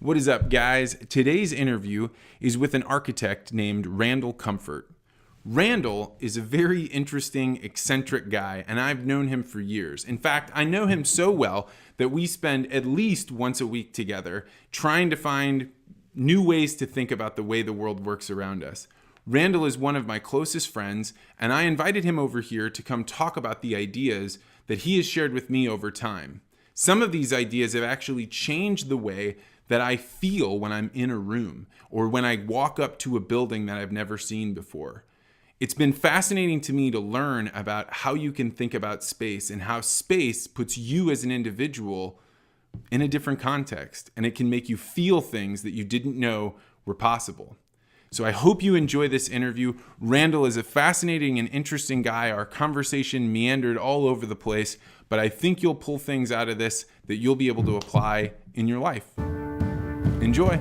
What is up, guys? Today's interview is with an architect named Randall Comfort. Randall is a very interesting, eccentric guy, and I've known him for years. In fact, I know him so well that we spend at least once a week together trying to find new ways to think about the way the world works around us. Randall is one of my closest friends, and I invited him over here to come talk about the ideas that he has shared with me over time. Some of these ideas have actually changed the way that I feel when I'm in a room or when I walk up to a building that I've never seen before. It's been fascinating to me to learn about how you can think about space and how space puts you as an individual in a different context, and it can make you feel things that you didn't know were possible. So I hope you enjoy this interview. Randall is a fascinating and interesting guy. Our conversation meandered all over the place, but I think you'll pull things out of this that you'll be able to apply in your life. Enjoy.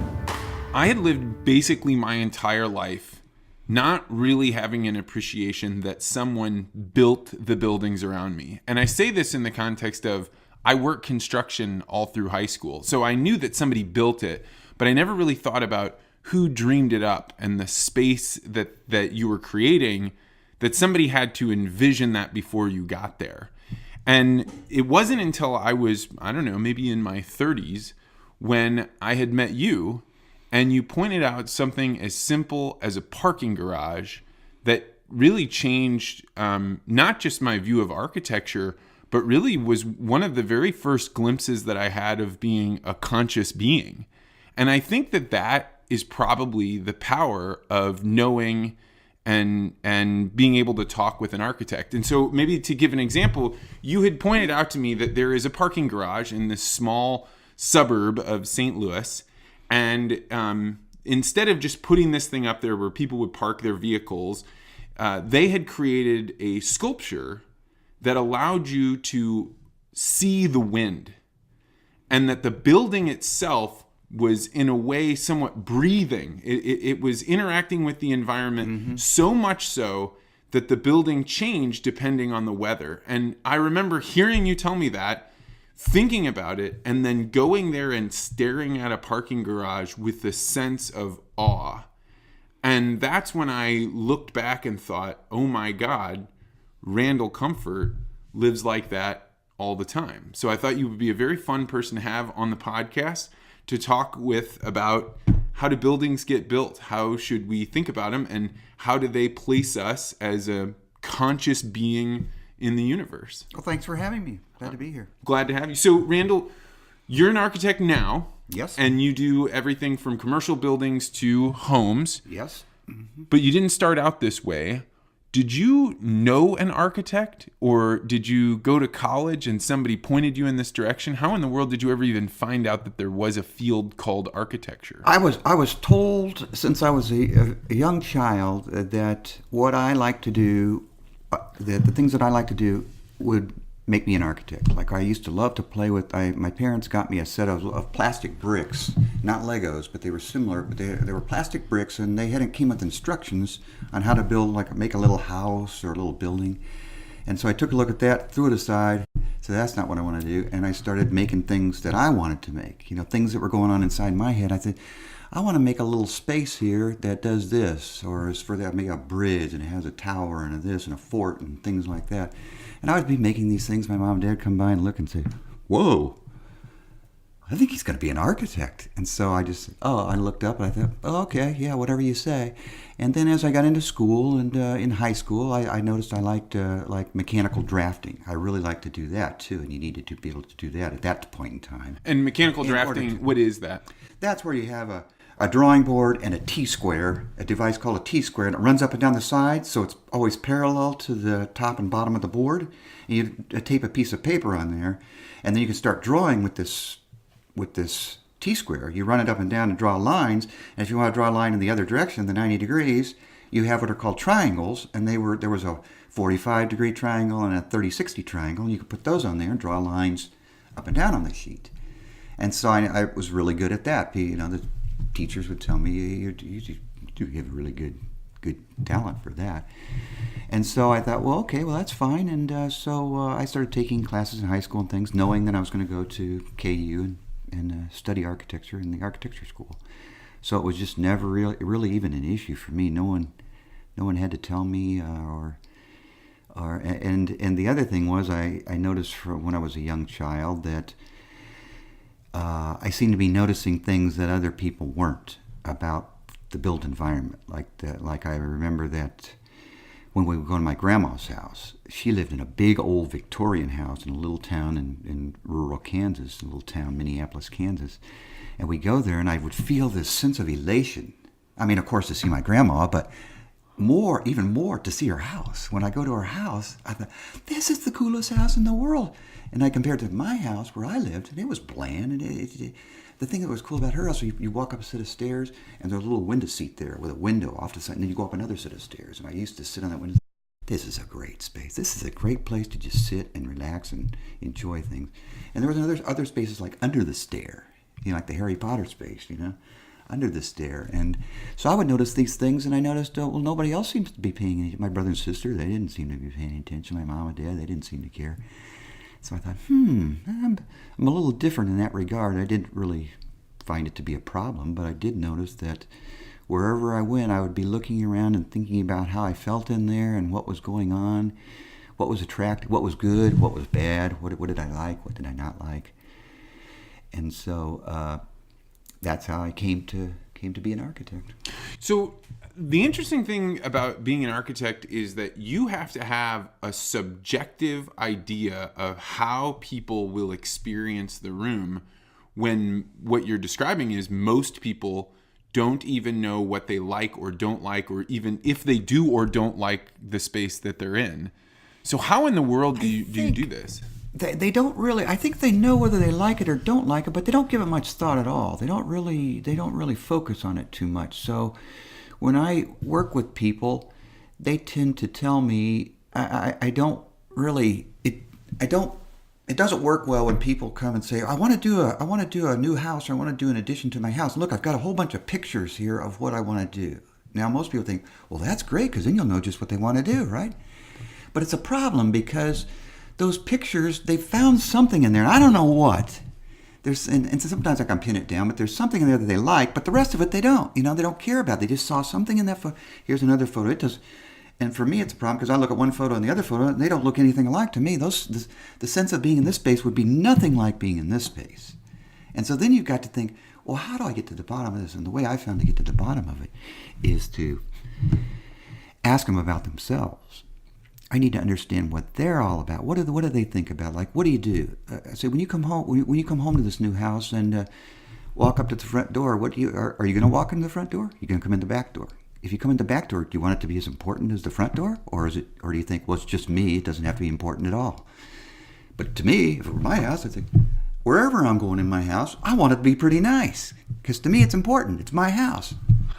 I had lived basically my entire life not really having an appreciation that someone built the buildings around me. And I say this in the context of I worked construction all through high school. So I knew that somebody built it, but I never really thought about who dreamed it up and the space that you were creating, that somebody had to envision that before you got there. And it wasn't until I was, maybe in my 30s when I had met you and you pointed out something as simple as a parking garage that really changed not just my view of architecture, but really was one of the very first glimpses that I had of being a conscious being. And I think that is probably the power of knowing and being able to talk with an architect. And so maybe to give an example, you had pointed out to me that there is a parking garage in this small suburb of St. Louis. And instead of just putting this thing up there where people would park their vehicles, they had created a sculpture that allowed you to see the wind, and that the building itself was in a way somewhat breathing. It was interacting with the environment so much so that the building changed depending on the weather. And I remember hearing you tell me that, thinking about it, and then going there and staring at a parking garage with the sense of awe. And that's when I looked back and thought, oh my God, Randall Comfort lives like that all the time. So I thought you would be a very fun person to have on the podcast to talk with about how do buildings get built? How should we think about them? And how do they place us as a conscious being in the universe? Well, thanks for having me. Glad to be here. Glad to have you. So, Randall, you're an architect now. Yes. And you do everything from commercial buildings to homes. Yes. Mm-hmm. But you didn't start out this way. Did you know an architect, or did you go to college and somebody pointed you in this direction? How in the world did you ever even find out that there was a field called architecture? I was told since I was a young child that what I like to do, the things that I like to do would make me an architect. Like I used to love to play with, my parents got me a set of plastic bricks, not Legos, but they were similar, but they were plastic bricks, and they came with instructions on how to build, make a little house or a little building. And so I took a look at that, threw it aside, so that's not what I want to do, and I started making things that I wanted to make, things that were going on inside my head. I said, I want to make a little space here that does this, or is for that, make a bridge and it has a tower and a this and a fort and things like that. And I would be making these things. My mom and dad come by and look and say, whoa, I think he's going to be an architect. And so I looked up and I thought, oh, okay, yeah, whatever you say. And then as I got into school and in high school, I noticed I liked mechanical drafting. I really liked to do that too, and you needed to be able to do that at that point in time. And mechanical drafting, what is that? That's where you have a drawing board and a T-square, a device called a T-square, and it runs up and down the sides, so it's always parallel to the top and bottom of the board. And you tape a piece of paper on there, and then you can start drawing with this T-square. You run it up and down and draw lines, and if you want to draw a line in the other direction, the 90 degrees, you have what are called triangles, and there was a 45-degree triangle and a 30-60 triangle, and you could put those on there and draw lines up and down on the sheet. And so I was really good at that. The teachers would tell me, you do have a really good talent for that. And so I thought, well, that's fine. And so I started taking classes in high school and things, knowing that I was going to go to KU and study architecture in the architecture school. So it was just never really even an issue for me. No one had to tell me, and the other thing was I noticed from when I was a young child that I seemed to be noticing things that other people weren't about the built environment. Like I remember that when we would go to my grandma's house, she lived in a big old Victorian house in a little town in rural Kansas, a little town, Minneapolis, Kansas. And we'd go there and I would feel this sense of elation. I mean, of course, to see my grandma, but even more to see her house. When I go to her house, I thought, this is the coolest house in the world. And I compared it to my house where I lived, and it was bland. And the thing that was cool about her house, you walk up a set of stairs, and there's a little window seat there with a window off to the side, and then you go up another set of stairs. And I used to sit on that window. This is a great space. This is a great place to just sit and relax and enjoy things. And there was other spaces like under the stair, like the Harry Potter space, under the stair. And so I would notice these things, and I noticed, well, nobody else seems to be paying attention. My brother and sister, they didn't seem to be paying attention. My mom and dad, they didn't seem to care. So I thought, I'm a little different in that regard. I didn't really find it to be a problem, but I did notice that wherever I went, I would be looking around and thinking about how I felt in there and what was going on, what was attractive, what was good, what was bad, what did I like, what did I not like. And so that's how I came to be an architect. So the interesting thing about being an architect is that you have to have a subjective idea of how people will experience the room, when what you're describing is most people don't even know what they like or don't like, or even if they do or don't like the space that they're in. So how in the world do you do this? They don't really. I think they know whether they like it or don't like it, but they don't give it much thought at all. They don't really focus on it too much. So when I work with people, they tend to tell me I don't really. It doesn't work well when people come and say, I want to do a new house, or I want to do an addition to my house. Look, I've got a whole bunch of pictures here of what I want to do. Now, most people think, well, that's great, because then you'll know just what they want to do, right? But it's a problem, because those pictures, they found something in there, and I don't know what. And sometimes I can pin it down, but there's something in there that they like, but the rest of it they don't. They don't care about. They just saw something in that photo. Here's another photo. It does. And for me, it's a problem, because I look at one photo and the other photo, and they don't look anything alike to me. The sense of being in this space would be nothing like being in this space. And so then you've got to think, well, how do I get to the bottom of this? And the way I found to get to the bottom of it is to ask them about themselves. I need to understand what they're all about. What do they think about? Like, what do you do? I say, when you come home to this new house and walk up to the front door, are you going to walk in the front door? You're going to come in the back door. If you come in the back door, do you want it to be as important as the front door? Or do you think, well, it's just me, it doesn't have to be important at all? But to me, if it were my house, I'd think, wherever I'm going in my house, I want it to be pretty nice. Because to me, it's important. It's my house.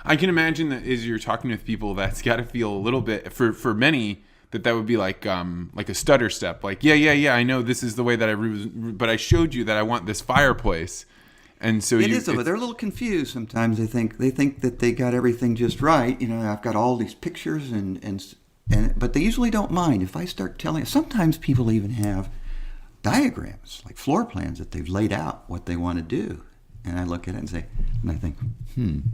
I can imagine that as you're talking with people, that's got to feel a little bit, for many, that would be like a stutter step. Like, yeah, I know this is the way that but I showed you that I want this fireplace. And so but they're a little confused sometimes. They think that they got everything just right. I've got all these pictures but they usually don't mind if I start telling. Sometimes people even have diagrams, like floor plans, that they've laid out what they want to do, and I look at it and I think, and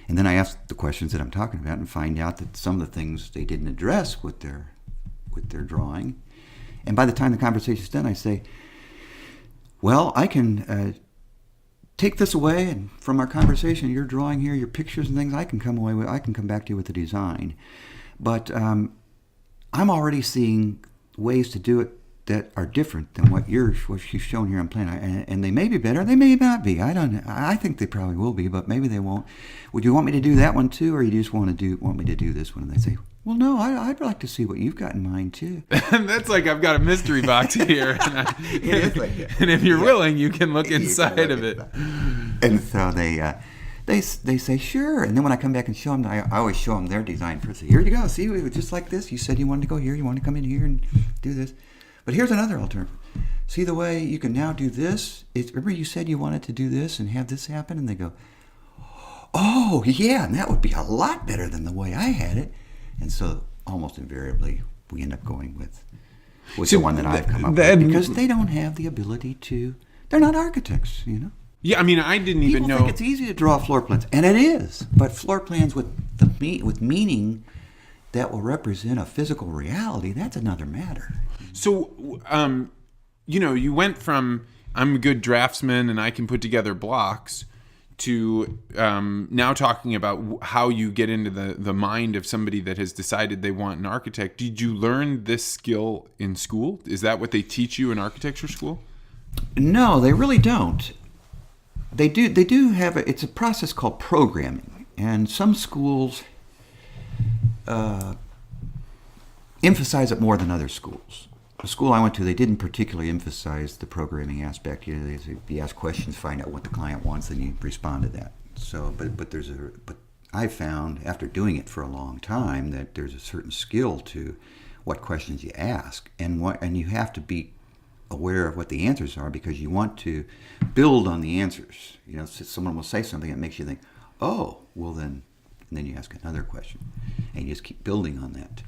then I ask the questions that I'm talking about and find out that some of the things they didn't address with their drawing, and by the time the conversation's done, I say, well, I can. Take this away, and from our conversation, your drawing here, your pictures and things, I can come back to you with a design. But I'm already seeing ways to do it that are different than what you've shown here on plan. And they may be better, they may not be. I don't know. I think they probably will be, but maybe they won't. Would you want me to do that one too, or you just want me to do this one? And they say, well, no, I'd like to see what you've got in mind too. And that's like, I've got a mystery box here. And if you're willing, you can look inside of it. And so they say, sure. And then when I come back and show them, I always show them their design first. Here you go. See, just like this. You said you wanted to go here. You want to come in here and do this. But here's another alternative. See the way you can now do this? Remember you said you wanted to do this and have this happen? And they go, oh, yeah, and that would be a lot better than the way I had it. And so almost invariably, we end up going with the one that I've come up with, because they don't have the ability to they're not architects, Yeah, I mean, I didn't even People know. think it's easy to draw floor plans, and it is. But floor plans with meaning that will represent a physical reality, that's another matter. So, you went from I'm a good draftsman and I can put together blocks to now talking about how you get into the mind of somebody that has decided they want an architect. Did you learn this skill in school? Is that what they teach you in architecture school? No, they really don't. They do have it's a process called programming, and some schools emphasize it more than other schools. The school I went to, they didn't particularly emphasize the programming aspect. You ask questions, find out what the client wants, and you respond to that. So, but I found after doing it for a long time that there's a certain skill to what questions you ask, and you have to be aware of what the answers are, because you want to build on the answers. Someone will say something that makes you think, oh, well then, and then you ask another question, and you just keep building on that.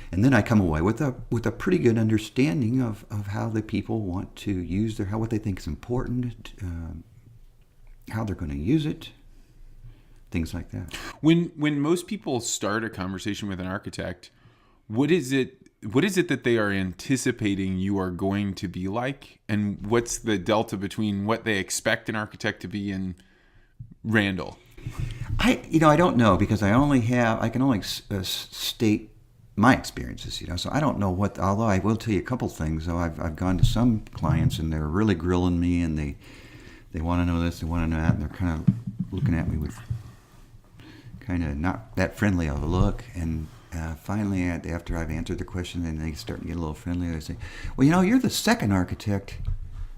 And then I come away with a pretty good understanding of how the people want to use what they think is important, how they're going to use it, things like that. When most people start a conversation with an architect, what is it that they are anticipating you are going to be like, and what's the delta between what they expect an architect to be and Randall? I don't know, because I can only state my experiences, so I don't know although I will tell you a couple things. Though I've gone to some clients and they're really grilling me, and they want to know this, they want to know that, and they're kind of looking at me with kind of not that friendly of a look. And finally, after I've answered the question, and they start to get a little friendly, they say, well, you're the second architect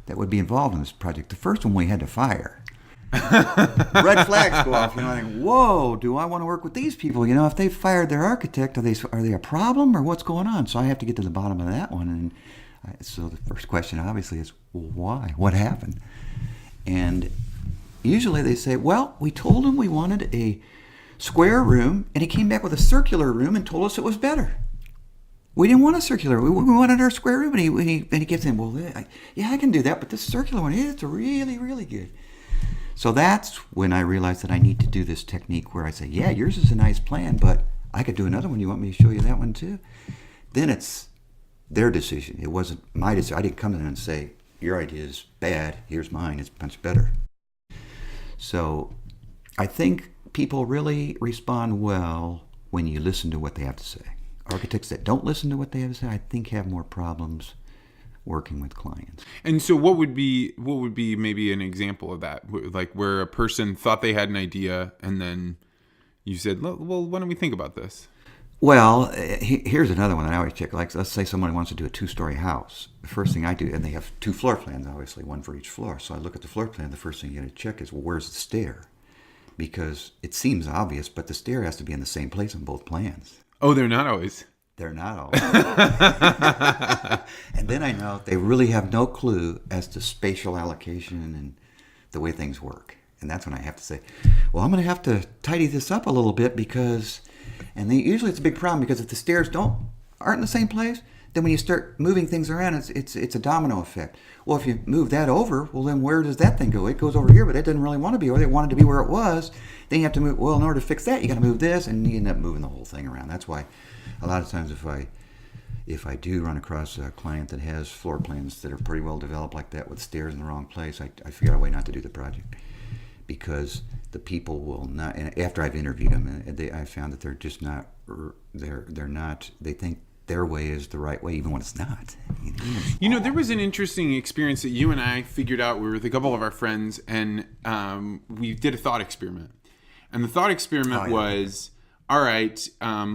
that would be involved in this project. The first one we had to fire. Red flags go off. I think, whoa, do I want to work with these people? If they fired their architect, are they a problem, or what's going on? So I have to get to the bottom of that one. And so the first question obviously is, well, why? What happened? And usually they say, well, we told him we wanted a square room, and he came back with a circular room and told us it was better. We didn't want a circular. We wanted our square room, and he kept saying, well, I can do that, but this circular one, it's really, really good. So that's when I realized that I need to do this technique where I say, yeah, yours is a nice plan, but I could do another one. You want me to show you that one too? Then it's their decision. It wasn't my decision. I didn't come in and say, your idea is bad, here's mine, it's much better. So I think people really respond well when you listen to what they have to say. Architects that don't listen to what they have to say, I think, have more problems working with clients. And so what would be maybe an example of that, like where a person thought they had an idea and then you said, well, why don't we think about this? Well, here's another one that I always check. Like, let's say someone wants to do a 2-story house. The first thing I do, and they have 2 floor plans, obviously, one for each floor. So I look at the floor plan. The first thing you got to check is, well, where's the stair? Because it seems obvious, but the stair has to be in the same place on both plans. Oh, they're not always. They're not always. And then I know they really have no clue as to spatial allocation and the way things work. And that's when I have to say, well, I'm going to have to tidy this up a little bit because, and usually it's a big problem because if the stairs aren't in the same place, then when you start moving things around, it's a domino effect. Well, if you move that over, well, then where does that thing go? It goes over here, but it doesn't really want to be over there. It wanted to be where it was. Then you have to move, well, in order to fix that, you got to move this, and you end up moving the whole thing around. That's why a lot of times if I do run across a client that has floor plans that are pretty well developed like that with stairs in the wrong place, I figure out a way not to do the project. Because the people will not, and after I've interviewed them, I found that they're just not, they're not, they think their way is the right way, even when it's not. There was an interesting experience that you and I figured out. We were with a couple of our friends, and we did a thought experiment. And the thought experiment was, all right,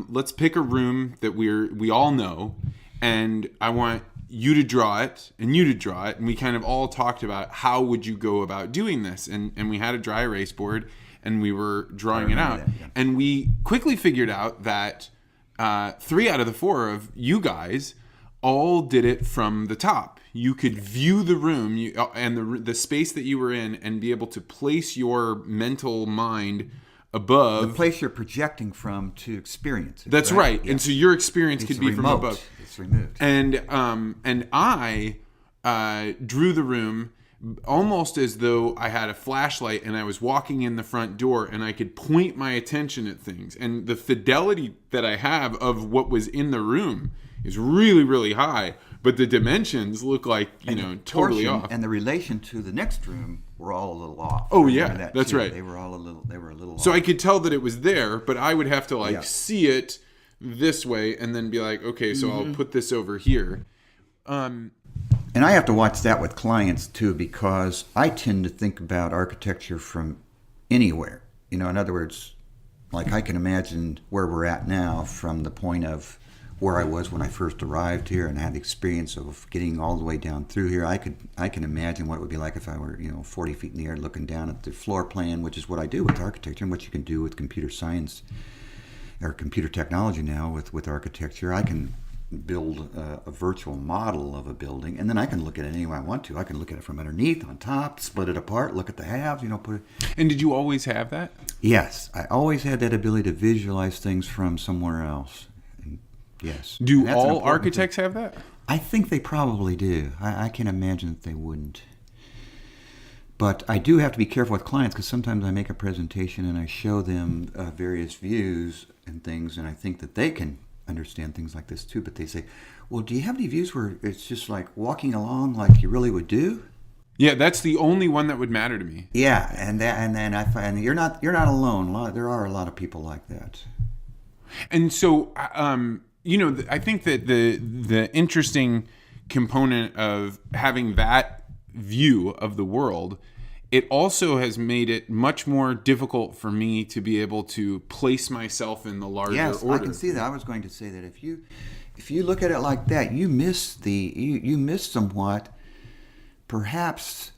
let's pick a room that we all know, and I want you to draw it and you to draw it, and we kind of all talked about how would you go about doing this, and we had a dry erase board and we were drawing it out, and we quickly figured out that 3 out of the 4 of you guys all did it from the top. You could view the room and the space that you were in and be able to place your mental mind above the place you're projecting from to experience it. That's right. Yes. And so your experience could be remote. From above. It's removed. And I drew the room almost as though I had a flashlight and I was walking in the front door and I could point my attention at things. And the fidelity that I have of what was in the room is really, really high. But the dimensions look like, totally off. And the relation to the next room were all a little off. Oh, yeah, that's right. They were a little off. So I could tell that it was there, but I would have to see it this way and then be like, okay, so I'll put this over here. And I have to watch that with clients too, because I tend to think about architecture from anywhere. In other words, like I can imagine where we're at now from the point of where I was when I first arrived here and had the experience of getting all the way down through here. I can imagine what it would be like if I were 40 feet in the air looking down at the floor plan, which is what I do with architecture and what you can do with computer science or computer technology now with architecture. I can build a virtual model of a building, and then I can look at it any way I want to. I can look at it from underneath, on top, split it apart, look at the halves, put it... And did you always have that? Yes, I always had that ability to visualize things from somewhere else. And yes. Do all architects have that? I think they probably do. I can't imagine that they wouldn't. But I do have to be careful with clients, because sometimes I make a presentation and I show them various views and things, and I think that they can understand things like this too, but they say, well, do you have any views where it's just like walking along like you really would do? Yeah, that's the only one that would matter to me. Yeah, and then I find you're not alone. There are a lot of people like that. And so, I think that the interesting component of having that view of the world, it also has made it much more difficult for me to be able to place myself in the larger order. Yes, I can see that. I was going to say that if you look at it like that, you miss you miss somewhat, perhaps,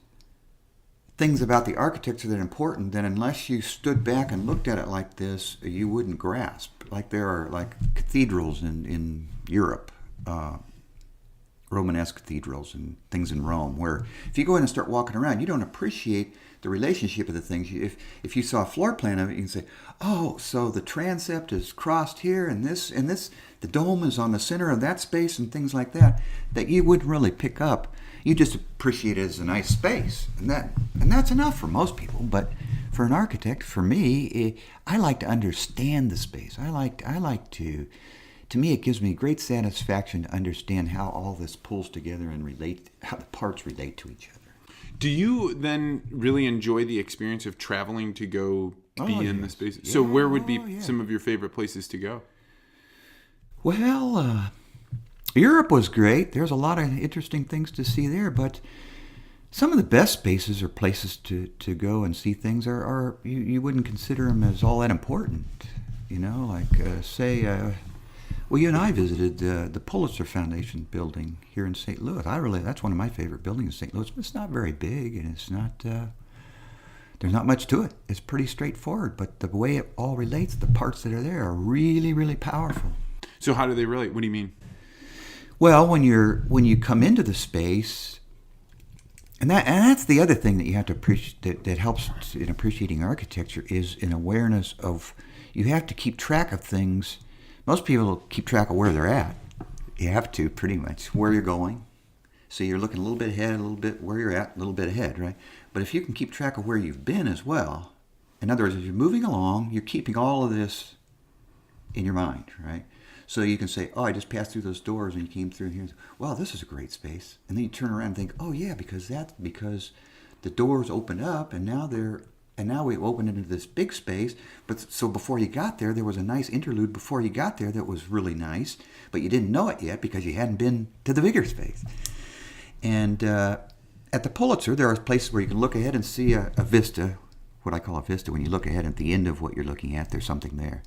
things about the architecture that are important that unless you stood back and looked at it like this, you wouldn't grasp. Like there are cathedrals in Europe, Romanesque cathedrals and things in Rome, where if you go in and start walking around, you don't appreciate the relationship of the things. If you saw a floor plan of it, you can say, oh, so the transept is crossed here, and this, the dome is on the center of that space, and things like that you wouldn't really pick up. You just appreciate it as a nice space, and that's enough for most people. But for an architect, for me, I like to understand the space. I like to. To me, it gives me great satisfaction to understand how all this pulls together and how the parts relate to each other. Do you then really enjoy the experience of traveling to go be in the space? Yeah. So where would be some of your favorite places to go? Well, Europe was great. There's a lot of interesting things to see there, but some of the best spaces or places to go and see things are you wouldn't consider them as all that important. Well, you and I visited the Pulitzer Foundation building here in St. Louis. That's one of my favorite buildings in St. Louis. But it's not very big, and it's not. There's not much to it. It's pretty straightforward. But the way it all relates, the parts that are there, are really, really powerful. So how do they relate? What do you mean? Well, when you come into the space, and that's the other thing that you have to appreciate that helps in appreciating architecture is an awareness of you have to keep track of things. Most people keep track of where they're at. You have to, pretty much, where you're going. So you're looking a little bit ahead, a little bit where you're at, a little bit ahead, right? But if you can keep track of where you've been as well, in other words, as you're moving along, you're keeping all of this in your mind, right? So you can say, oh, I just passed through those doors and you came through here. Wow, this is a great space. And then you turn around and think, oh yeah, because the doors opened up and now we've opened into this big space. But so before you got there was a nice interlude before you got there that was really nice, but you didn't know it yet because you hadn't been to the bigger space. And at the Pulitzer, there are places where you can look ahead and see a vista, what I call a vista. When you look ahead at the end of what you're looking at, there's something there.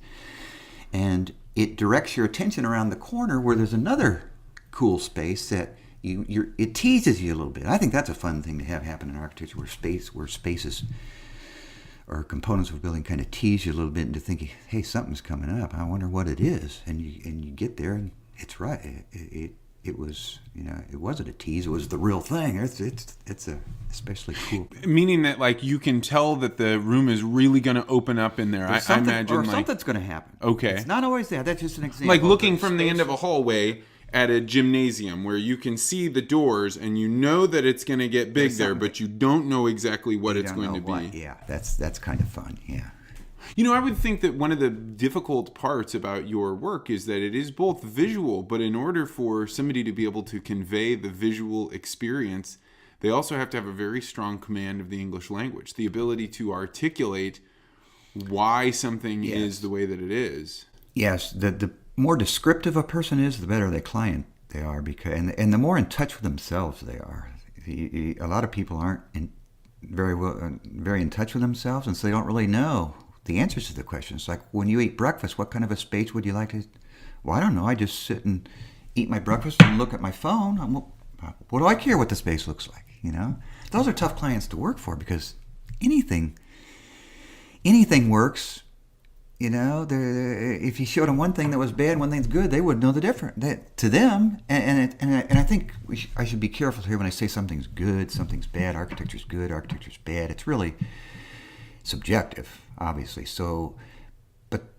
And it directs your attention around the corner where there's another cool space that it teases you a little bit. I think that's a fun thing to have happen in architecture, where spaces or components of a building kind of tease you a little bit into thinking, hey, something's coming up. I wonder what it is. And you get there, and it's right. It was, it wasn't a tease. It was the real thing. It's especially cool. Meaning that, you can tell that the room is really going to open up in there. I imagine, or something's going to happen. Okay. It's not always that. That's just an example. Like looking from the end of a hallway, at a gymnasium where you can see the doors and you know that it's going to get big there, but you don't know exactly what it's going to be. Yeah, that's kind of fun. Yeah. You know, I would think that one of the difficult parts about your work is that it is both visual, but in order for somebody to be able to convey the visual experience, they also have to have a very strong command of the English language, the ability to articulate why something is the way that it is. Yes, the more descriptive a person is, the better the client they are, because and the more in touch with themselves they are. A lot of people aren't very in touch with themselves, and so they don't really know the answers to the questions. Like when you eat breakfast, what kind of a space would you like to? Well, I don't know. I just sit and eat my breakfast and look at my phone. What do I care what the space looks like? You know, those are tough clients to work for because anything works. You know, if you showed them one thing that was bad, one thing's good, they would know the difference to them. And I think I should be careful here when I say something's good, something's bad. Architecture's good, architecture's bad. It's really subjective, obviously. So,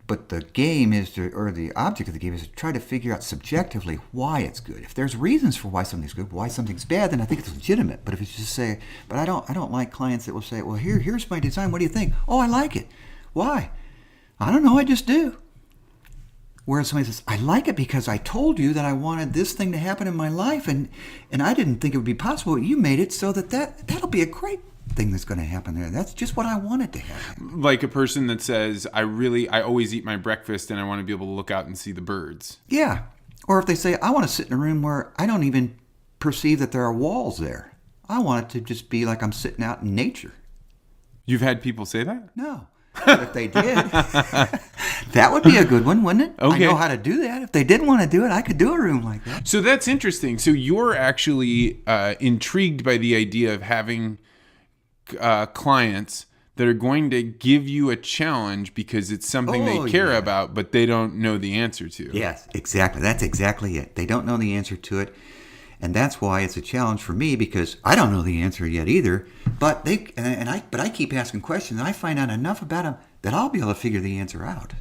but the game is or the object of the game is to try to figure out subjectively why it's good. If there's reasons for why something's good, why something's bad, then I think it's legitimate. But if it's just say, but I don't like clients that will say, well, here's my design. What do you think? Oh, I like it. Why? I don't know, I just do. Whereas somebody says, I like it because I told you that I wanted this thing to happen in my life, and I didn't think it would be possible. You made it so that'll be a great thing that's going to happen there. That's just what I wanted to happen. Like a person that says, I always eat my breakfast and I want to be able to look out and see the birds. Yeah. Or if they say, I want to sit in a room where I don't even perceive that there are walls there. I want it to just be like I'm sitting out in nature. You've had people say that? No. But if they did, that would be a good one, wouldn't it? Okay. I know how to do that. If they didn't want to do it, I could do a room like that. So that's interesting. So you're actually intrigued by the idea of having clients that are going to give you a challenge because it's something they care about, but they don't know the answer to. Yes, exactly. That's exactly it. They don't know the answer to it. And that's why it's a challenge for me, because I don't know the answer yet either. But I keep asking questions, and I find out enough about them that I'll be able to figure the answer out.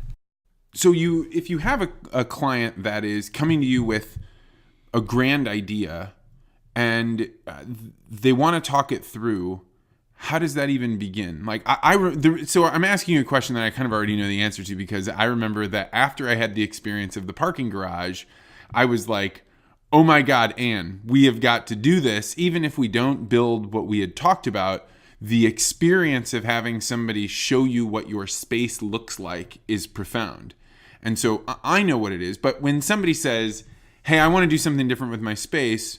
So if you have a client that is coming to you with a grand idea, and they want to talk it through, how does that even begin? Like so I'm asking you a question that I kind of already know the answer to, because I remember that after I had the experience of the parking garage, I was like, oh my God, Anne, we have got to do this. Even if we don't build what we had talked about, the experience of having somebody show you what your space looks like is profound. And so I know what it is. But when somebody says, hey, I want to do something different with my space,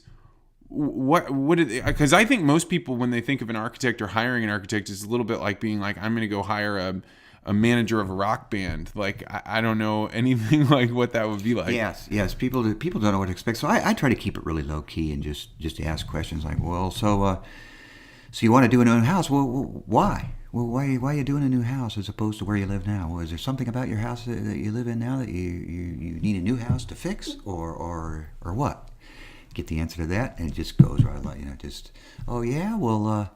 because I think most people, when they think of an architect or hiring an architect, is a little bit like being like, I'm going to go hire a manager of a rock band. Like, I don't know anything like what that would be like. Yes. People don't know what to expect. So I try to keep it really low key and just ask questions like, well, so you want to do a new house? Well, why? Well, why are you doing a new house as opposed to where you live now? Well, is there something about your house that you live in now that you need a new house to fix, or what? Get the answer to that, and it just goes right like, oh yeah, well,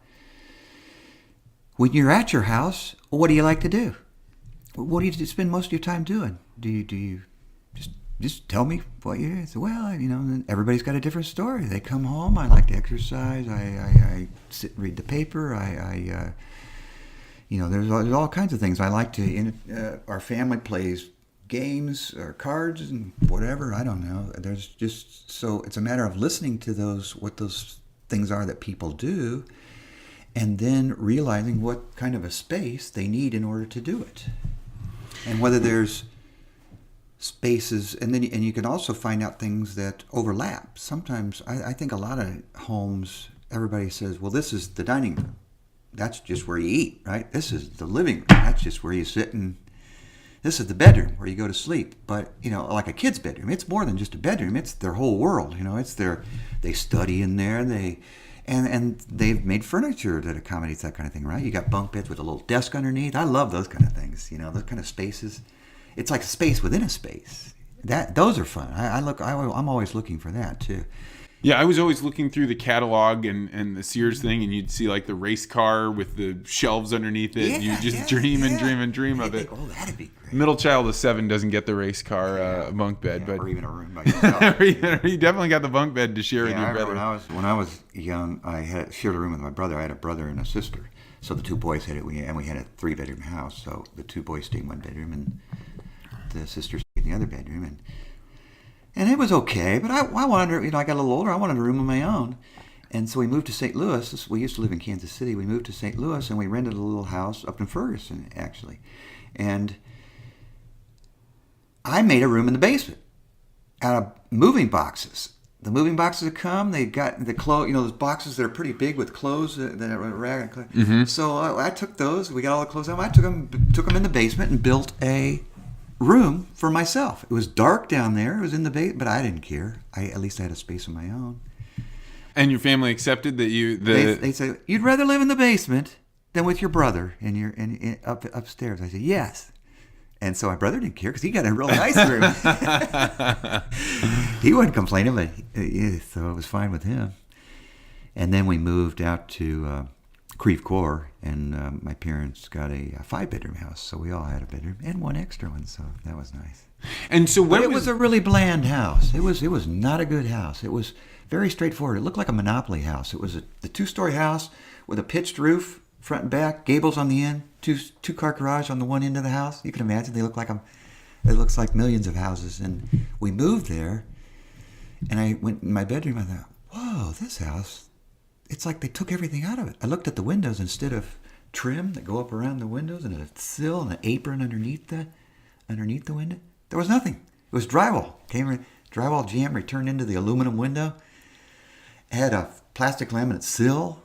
when you're at your house, what do you like to do? What do you spend most of your time doing? Do you just tell me what you do? So, well, everybody's got a different story. They come home, I like to exercise, I sit and read the paper, there's all kinds of things. I like to, our family plays games or cards and whatever, I don't know. There's just, so it's a matter of listening to what those things are that people do, and then realizing what kind of a space they need in order to do it. And whether there's spaces, and you can also find out things that overlap. Sometimes I think a lot of homes, everybody says, well, this is the dining room. That's just where you eat, right? This is the living room. That's just where you sit, and this is the bedroom where you go to sleep. But, like a kid's bedroom, it's more than just a bedroom. It's their whole world. It's they study in there. And they've made furniture that accommodates that kind of thing, right? You got bunk beds with a little desk underneath. I love those kind of things, those kind of spaces. It's like a space within a space. Those are fun. I'm always looking for that too. Yeah, I was always looking through the catalog and the Sears thing, and you'd see like the race car with the shelves underneath it. And you just dream and dream and dream of it. Oh, that'd be great. Middle child of 7 doesn't get the race car bunk bed, but or even a room by yourself. you definitely got the bunk bed to share with your brother. When I was young, I shared a room with my brother. I had a brother and a sister. So the two boys had it, and we had a 3-bedroom house. So the two boys stayed in one bedroom, and the sister stayed in the other bedroom, and it was okay. But I wanted, I got a little older. I wanted a room of my own, and so we moved to St. Louis. We used to live in Kansas City. We moved to St. Louis, and we rented a little house up in Ferguson, actually, and I made a room in the basement out of moving boxes. The moving boxes had come. They got the clothes, those boxes that are pretty big with clothes that are rag. Mm-hmm. So I took those. We got all the clothes out. I took them in the basement and built a room for myself. It was dark down there. It was in the basement, but I didn't care. At least I had a space of my own. And your family accepted that you... They said, you'd rather live in the basement than with your brother and upstairs. I said, yes. And so my brother didn't care because he got a real nice room. He wasn't complaining, but so it was fine with him. And then we moved out to Creve Coeur, and my parents got a 5-bedroom house. So we all had a bedroom and one extra one, so that was nice. And so it was a really bland house. It was not a good house. It was very straightforward. It looked like a Monopoly house. It was the 2-story house with a pitched roof, front and back, gables on the end, two-car garage on the one end of the house. You can imagine it looks like millions of houses. And we moved there, and I went in my bedroom. I thought, whoa, this house, it's like they took everything out of it. I looked at the windows. Instead of trim that go up around the windows and a sill and an apron underneath the window, there was nothing. It was drywall. Drywall jam returned into the aluminum window. It had a plastic laminate sill.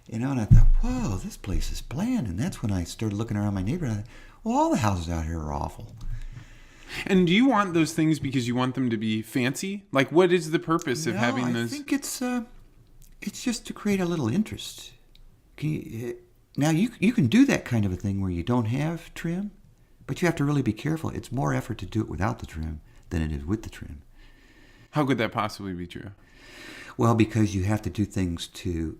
And I thought, whoa, this place is bland. And that's when I started looking around my neighborhood. Well, all the houses out here are awful. And do you want those things because you want them to be fancy? Like, what is the purpose of having those? I think it's just to create a little interest. Now, you can do that kind of a thing where you don't have trim, but you have to really be careful. It's more effort to do it without the trim than it is with the trim. How could that possibly be true? Well, because you have to do things to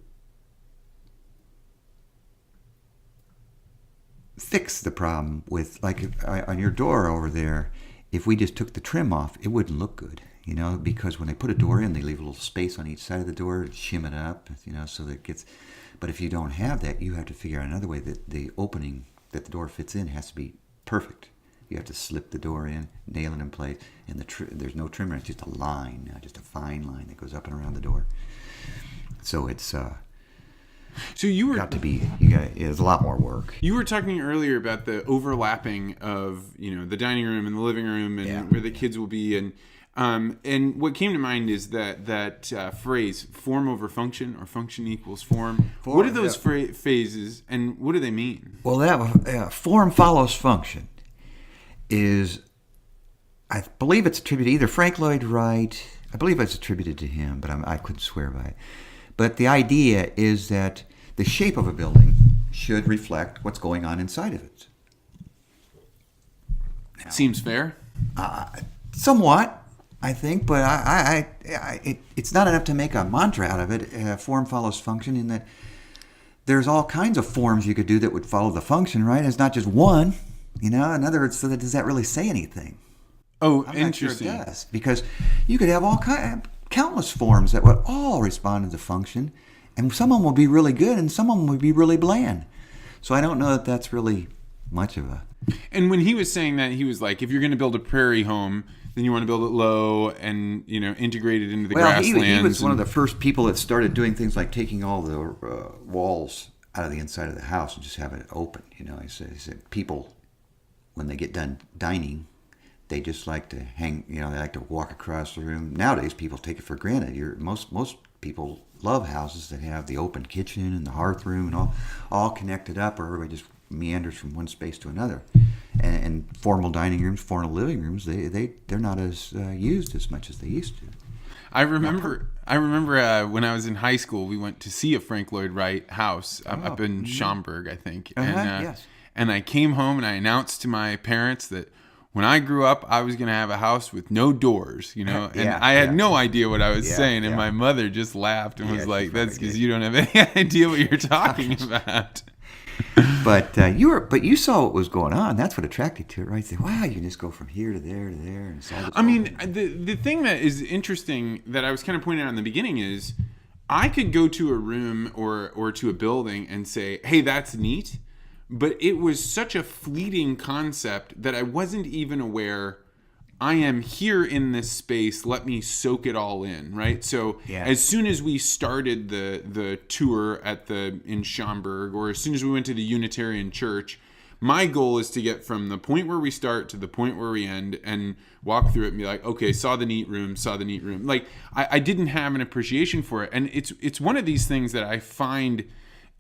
fix the problem with, like, on your door over there, if we just took the trim off, it wouldn't look good, because when they put a door in, they leave a little space on each side of the door and shim it up, so that it gets, but if you don't have that, you have to figure out another way that the opening that the door fits in has to be perfect. You have to slip the door in, nail it in place, and there's no trimmer, it's just a line, just a fine line that goes up and around the door. So it's, So you were it's a lot more work. You were talking earlier about the overlapping of the dining room and the living room and where the kids will be, and what came to mind is that phrase form over function or function equals form. What are those phases and what do they mean? Well, that form follows function is, I believe it's attributed either Frank Lloyd Wright. I believe it's attributed to him, but I couldn't swear by it. But the idea is that the shape of a building should reflect what's going on inside of it. Now, seems fair. Somewhat, I think, but it's not enough to make a mantra out of it. Form follows function, in that there's all kinds of forms you could do that would follow the function, right? It's not just one, In other words, so does that really say anything? Oh, I'm interesting. Not sure it does, because you could have countless forms that would all respond to the function, and some of them will be really good, and some of them will be really bland. So I don't know that that's really much of a... And when he was saying that, he was like, if you're going to build a prairie home, then you want to build it low and, integrate it into the grasslands. He was one of the first people that started doing things like taking all the walls out of the inside of the house and just having it open. He said people, when they get done dining, they just like to hang, they like to walk across the room. Nowadays, people take it for granted. Most people love houses that have the open kitchen and the hearth room and all connected up, or everybody just meanders from one space to another. And formal dining rooms, formal living rooms, they're not as used as much as they used to. I remember when I was in high school, we went to see a Frank Lloyd Wright house up in Schaumburg, I think. Yes. And I came home and I announced to my parents that when I grew up, I was going to have a house with no doors, you know, and Yeah, I had yeah. no idea what I was saying. And yeah. my mother just laughed and Yeah, was she like, that's probably because did. you don't have any idea what you're talking about. But you saw what was going on. That's what attracted you to it, right? Say, wow, you can just go from here to there, and solve this I mean, problem. the thing that is interesting that I was kind of pointing out in the beginning is I could go to a room or to a building and say, hey, that's neat. But it was such a fleeting concept that I wasn't even aware I am here in this space. Let me soak it all in, right? So Yeah. as soon as we started the tour in Schaumburg, or as soon as we went to the Unitarian Church, my goal is to get from the point where we start to the point where we end and walk through it and be like, okay, saw the neat room. Like I didn't have an appreciation for it. And it's one of these things that I find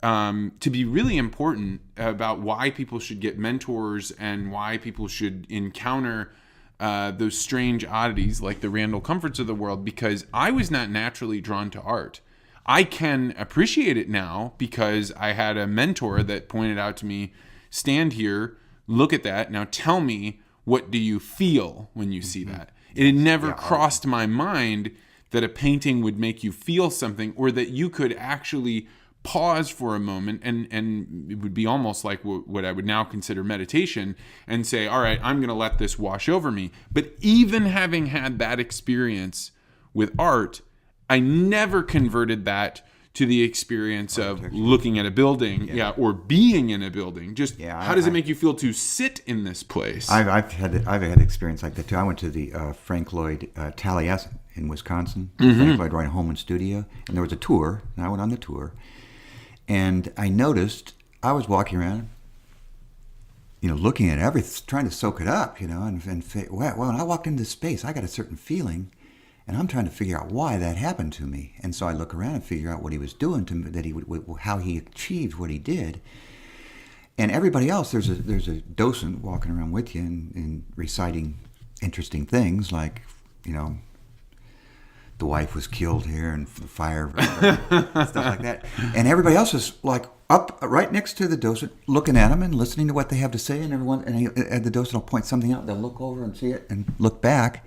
to be really important about why people should get mentors and why people should encounter those strange oddities like the Randall Comforts of the world, because I was not naturally drawn to art. I can appreciate it now because I had a mentor that pointed out to me, stand here, look at that, now tell me, what do you feel when you see that? It had never crossed my mind that a painting would make you feel something, or that you could actually pause for a moment, and it would be almost like what I would now consider meditation, and say, all right, I'm going to let this wash over me. But even having had that experience with art, I never converted that to the experience of looking at a building, or being in a building. Just how does it make you feel to sit in this place? I've had experience like that too. I went to the Frank Lloyd Taliesin in Wisconsin, Frank Lloyd Wright Home and Studio, and there was a tour, and I went on the tour. And I noticed I was walking around, looking at everything, trying to soak it up, and when I walked into this space, I got a certain feeling, and I'm trying to figure out why that happened to me. And so I look around and figure out what he was doing to me, how he achieved what he did. And everybody else, there's a docent walking around with you and reciting interesting things like, the wife was killed here and the fire, stuff like that. And everybody else is like up right next to the docent, looking at them and listening to what they have to say. And the docent will point something out. They'll look over and see it and look back.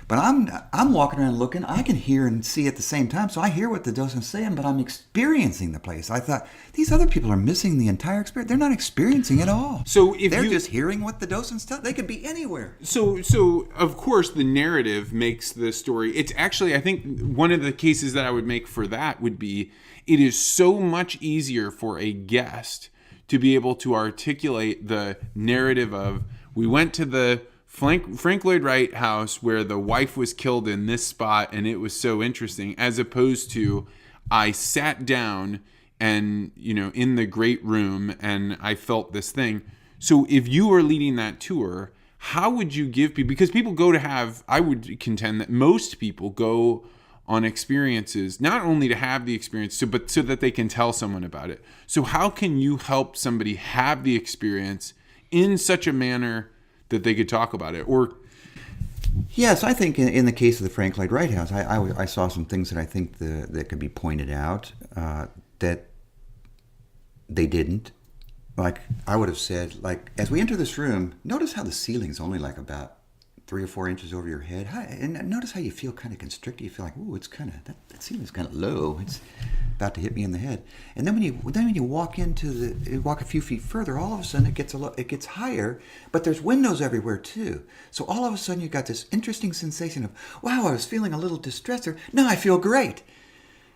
But I'm walking around looking. I can hear and see at the same time. So I hear what the docent's saying, but I'm experiencing the place. I thought, these other people are missing the entire experience. They're not experiencing it all. So if they're just hearing what the docent's telling, they could be anywhere. So of course the narrative makes the story. It's actually, I think one of the cases that I would make for that would be, it is so much easier for a guest to be able to articulate the narrative of, we went to the Frank Lloyd Wright house where the wife was killed in this spot and it was so interesting, as opposed to, I sat down and, in the great room and I felt this thing. So if you were leading that tour, how would you give people, because people go to have, I would contend that most people go on experiences, not only to have the experience, but so that they can tell someone about it. So how can you help somebody have the experience in such a manner that they could talk about it? Or yes, I think in the case of the Frank Lloyd Wright house, I saw some things that I think that could be pointed out that they didn't. Like I would have said, like, as we enter this room, notice how the ceiling's only like about 3 or 4 inches over your head. And notice how you feel kind of constricted. You feel like, ooh, it's kind of, that ceiling's kind of low. It's about to hit me in the head. And then when you walk walk a few feet further, all of a sudden it gets higher, but there's windows everywhere too. So all of a sudden you got this interesting sensation of, wow, I was feeling a little distressed there. Now I feel great.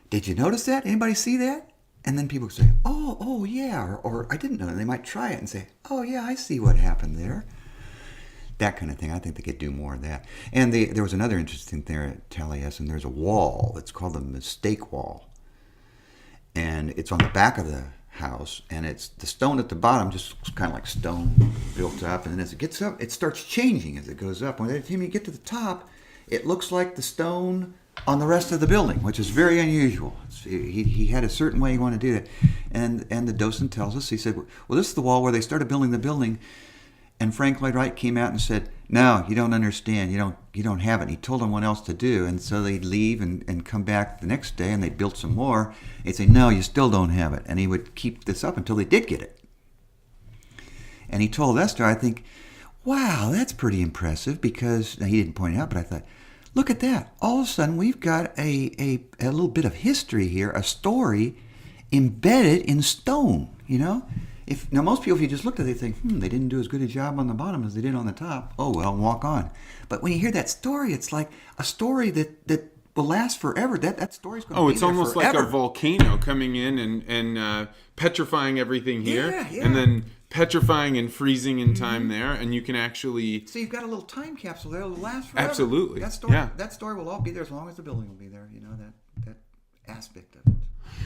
Did you notice that? Anybody see that? And then people say, oh yeah, or I didn't know. And they might try it and say, oh yeah, I see what happened there. That kind of thing. I think they could do more of that. And there was another interesting thing at Taliesin. There's a wall that's called the mistake wall. And it's on the back of the house. And it's the stone at the bottom, just kind of like stone built up. And then as it gets up, it starts changing as it goes up. When you get to the top, it looks like the stone on the rest of the building, which is very unusual. He had a certain way he wanted to do that. And the docent tells us, he said, well, this is the wall where they started building the building. And Frank Lloyd Wright came out and said, no, you don't understand. You don't have it. And he told them what else to do. And so they'd leave and come back the next day and they built some more. He'd say, no, you still don't have it. And he would keep this up until they did get it. And he told Esther, I think, wow, that's pretty impressive, because now, he didn't point it out, but I thought, look at that. All of a sudden, we've got a little bit of history here, a story embedded in stone, you know? Now, most people, if you just looked at it, they think, they didn't do as good a job on the bottom as they did on the top. Oh, well, walk on. But when you hear that story, it's like a story that will last forever. That story's going to be there it's almost forever. like a volcano coming in and petrifying everything here, Yeah. and then petrifying and freezing in time there, and you can actually... So you've got a little time capsule there that'll last forever. Absolutely. That story will all be there as long as the building will be there, you know, that aspect of it.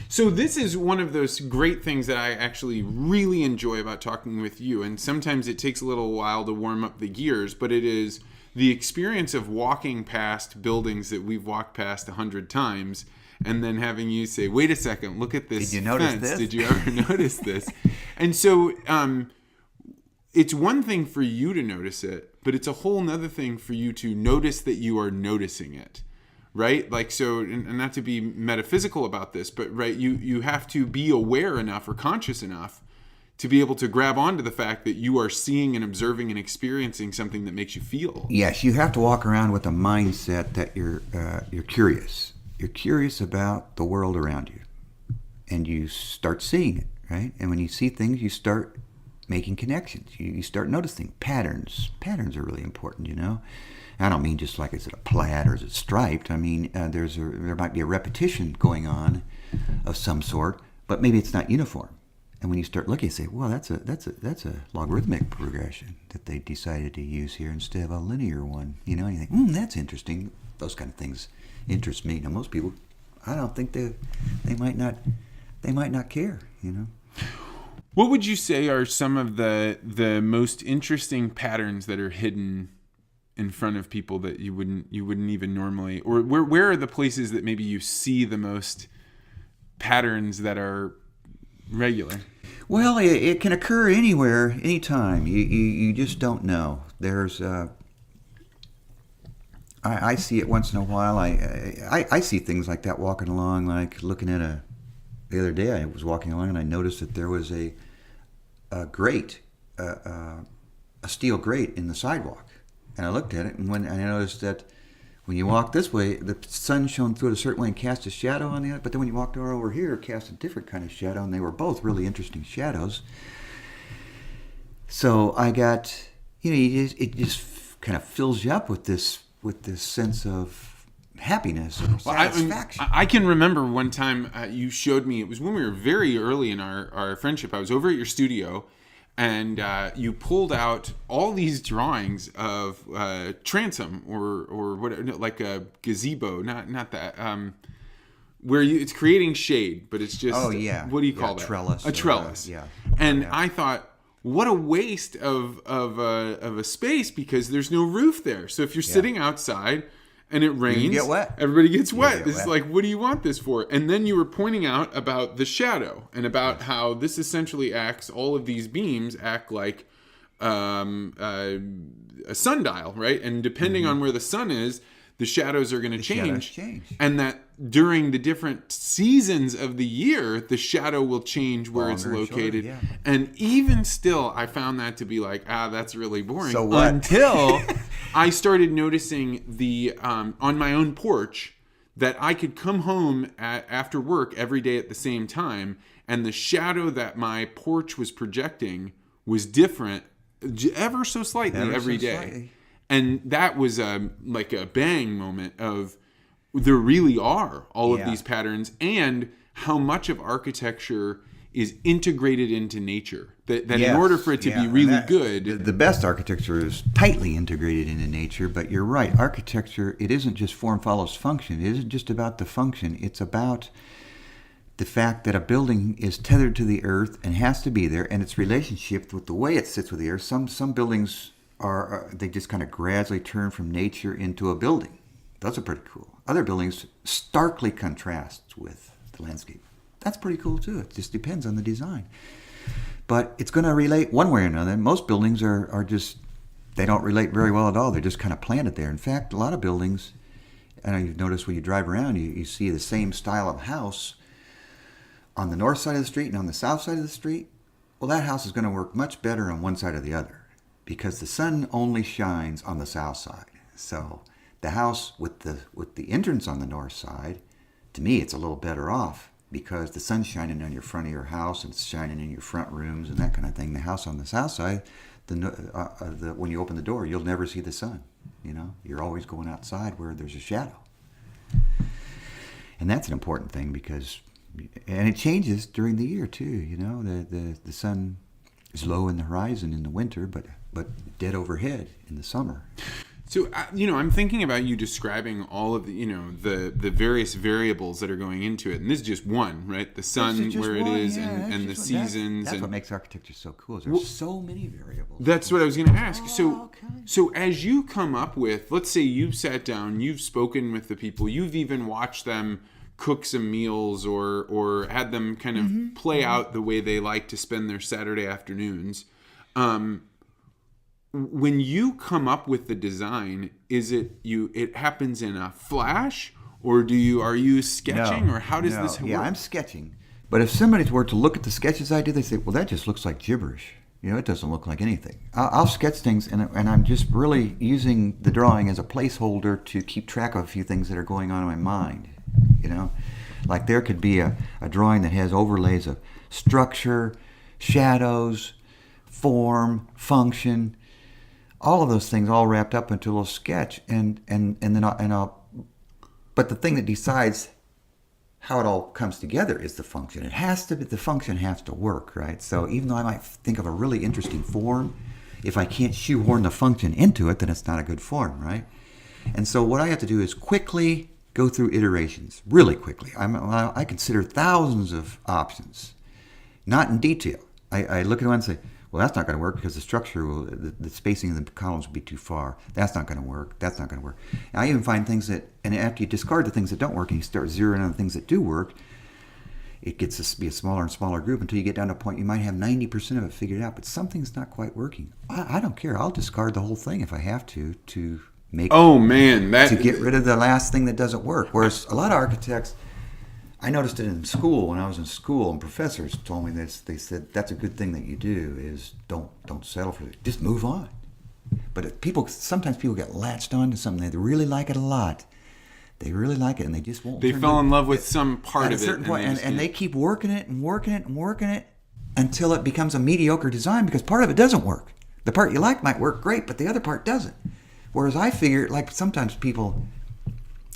So this is one of those great things that I actually really enjoy about talking with you, and sometimes it takes a little while to warm up the gears, but it is the experience of walking past buildings that we've walked past 100 times, and then having you say, wait a second, look at this Did you notice fence. this? Did you ever notice this? And so it's one thing for you to notice it, but it's a whole nother thing for you to notice that you are noticing it. Right? Like, so, and not to be metaphysical about this, but right, you have to be aware enough or conscious enough to be able to grab onto the fact that you are seeing and observing and experiencing something that makes you feel. Yes, you have to walk around with a mindset that you're curious. You're curious about the world around you, and you start seeing it, right? And when you see things, you start making connections. You start noticing patterns. Patterns are really important, you know. I don't mean just like, is it a plaid or is it striped? I mean, there might be a repetition going on of some sort, but maybe it's not uniform. And when you start looking, you say, well, that's a logarithmic progression that they decided to use here instead of a linear one. You know, and you think, that's interesting. Those kind of things interest me. Now, most people, I don't think they might not care, you know. What would you say are some of the most interesting patterns that are hidden in front of people that you wouldn't even normally, or where are the places that maybe you see the most patterns that are regular? Well, it can occur anywhere, anytime. You just don't know. There's I see it once in a while. I see things like that walking along, like looking at the other day I was walking along and I noticed that there was a grate, a steel grate in the sidewalk. And I looked at it, and I noticed that when you walk this way, the sun shone through it a certain way and cast a shadow on the other. But then when you walked over here, it cast a different kind of shadow, and they were both really interesting shadows. So I got, it just kind of fills you up with this sense of happiness and satisfaction. I can remember one time you showed me, it was when we were very early in our friendship. I was over at your studio, and you pulled out all these drawings of transom or what, like a gazebo, not that, where it's creating shade, but it's just, what do you call that? Trellis. A trellis. And I thought, what a waste of a space, because there's no roof there. So if you're sitting outside and it rains, you get wet. Everybody gets wet. This is like, what do you want this for? And then you were pointing out about the shadow and about how this essentially acts, all of these beams act like a sundial, right? And depending on where the sun is, the shadows are going to change. And that during the different seasons of the year, the shadow will change where it's located. Shorter, And even still, I found that to be like, that's really boring. So what? Until I started noticing the on my own porch that I could come home after work every day at the same time, and the shadow that my porch was projecting was different ever so slightly every day. Slightly. And that was like a bang moment of there really are all of these patterns, and how much of architecture is integrated into nature. That in order for it to be really good... The best architecture is tightly integrated into nature, but you're right. Architecture, it isn't just form follows function. It isn't just about the function. It's about the fact that a building is tethered to the earth and has to be there, and its relationship with the way it sits with the earth. Some buildings they just kind of gradually turn from nature into a building. Those are pretty cool. Other buildings starkly contrast with the landscape. That's pretty cool too. It just depends on the design. But it's going to relate one way or another. Most buildings are just, they don't relate very well at all. They're just kind of planted there. In fact, a lot of buildings, I know you've noticed when you drive around, you see the same style of house on the north side of the street and on the south side of the street. Well, that house is going to work much better on one side or the other. because the sun only shines on the south side. So the house with the entrance on the north side, to me, it's a little better off because the sun's shining on your front of your house and it's shining in your front rooms and that kind of thing. The house on the south side, when you open the door, you'll never see the sun. You know, you're always going outside where there's a shadow. And that's an important thing because, and it changes during the year too. You know, the sun is low in the horizon in the winter, but dead overhead in the summer. So, I'm thinking about you describing all of the, the various variables that are going into it. And this is just one, right? The sun, where it is, and the seasons. That's what makes architecture so cool. There's so many variables. That's what I was going to ask. So as you come up with, let's say you've sat down, you've spoken with the people, you've even watched them cook some meals or had them kind of play out the way they like to spend their Saturday afternoons. When you come up with the design, it happens in a flash, or are you sketching, or how does this work? Yeah, I'm sketching. But if somebody were to look at the sketches I do, they say, well, that just looks like gibberish. It doesn't look like anything. I'll sketch things, and I'm just really using the drawing as a placeholder to keep track of a few things that are going on in my mind. Like there could be a drawing that has overlays of structure, shadows, form, function, all of those things all wrapped up into a little sketch, and then I'll. But the thing that decides how it all comes together is the function. The function has to work, right? So even though I might think of a really interesting form, if I can't shoehorn the function into it, then it's not a good form, right? And so what I have to do is quickly go through iterations, really quickly. I consider thousands of options, not in detail. I look at one and say, well, that's not going to work because the structure the spacing of the columns will be too far. That's not going to work. That's not going to work. And I even find things and after you discard the things that don't work and you start zeroing on the things that do work, it gets to be a smaller and smaller group until you get down to a point you might have 90% of it figured out, but something's not quite working. I don't care. I'll discard the whole thing if I have to make. Oh man, to get rid of the last thing that doesn't work. Whereas a lot of architects, I noticed it in school when I was in school, and professors told me this. They said that's a good thing that you do is don't settle for it. Just move on. But sometimes people get latched on to something. They really like it a lot. They really like it, and they just won't. They fell in love with some part of it, at a certain point, and they keep working it and working it and working it until it becomes a mediocre design because part of it doesn't work. The part you like might work great, but the other part doesn't. Whereas I figure, like sometimes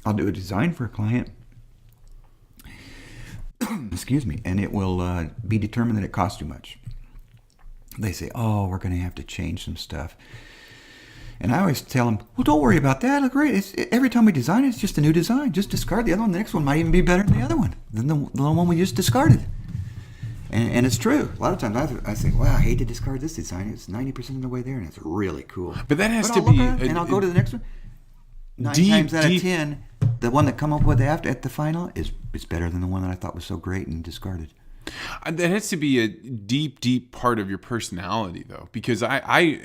I'll do a design for a client. Excuse me, and it will be determined that it costs too much. They say, oh, we're going to have to change some stuff. And I always tell them, well, don't worry about that. Look, great. Every time we design it, it's just a new design. Just discard the other one. The next one might even be better than the other one, than the one we just discarded. And it's true. A lot of times I say, wow, I hate to discard this design. It's 90% of the way there, and it's really cool. But that has to be... and I'll go to the next one. 9 times out of 10, the one that come up with at the final is better than the one that I thought was so great and discarded. That has to be a deep part of your personality, though, because I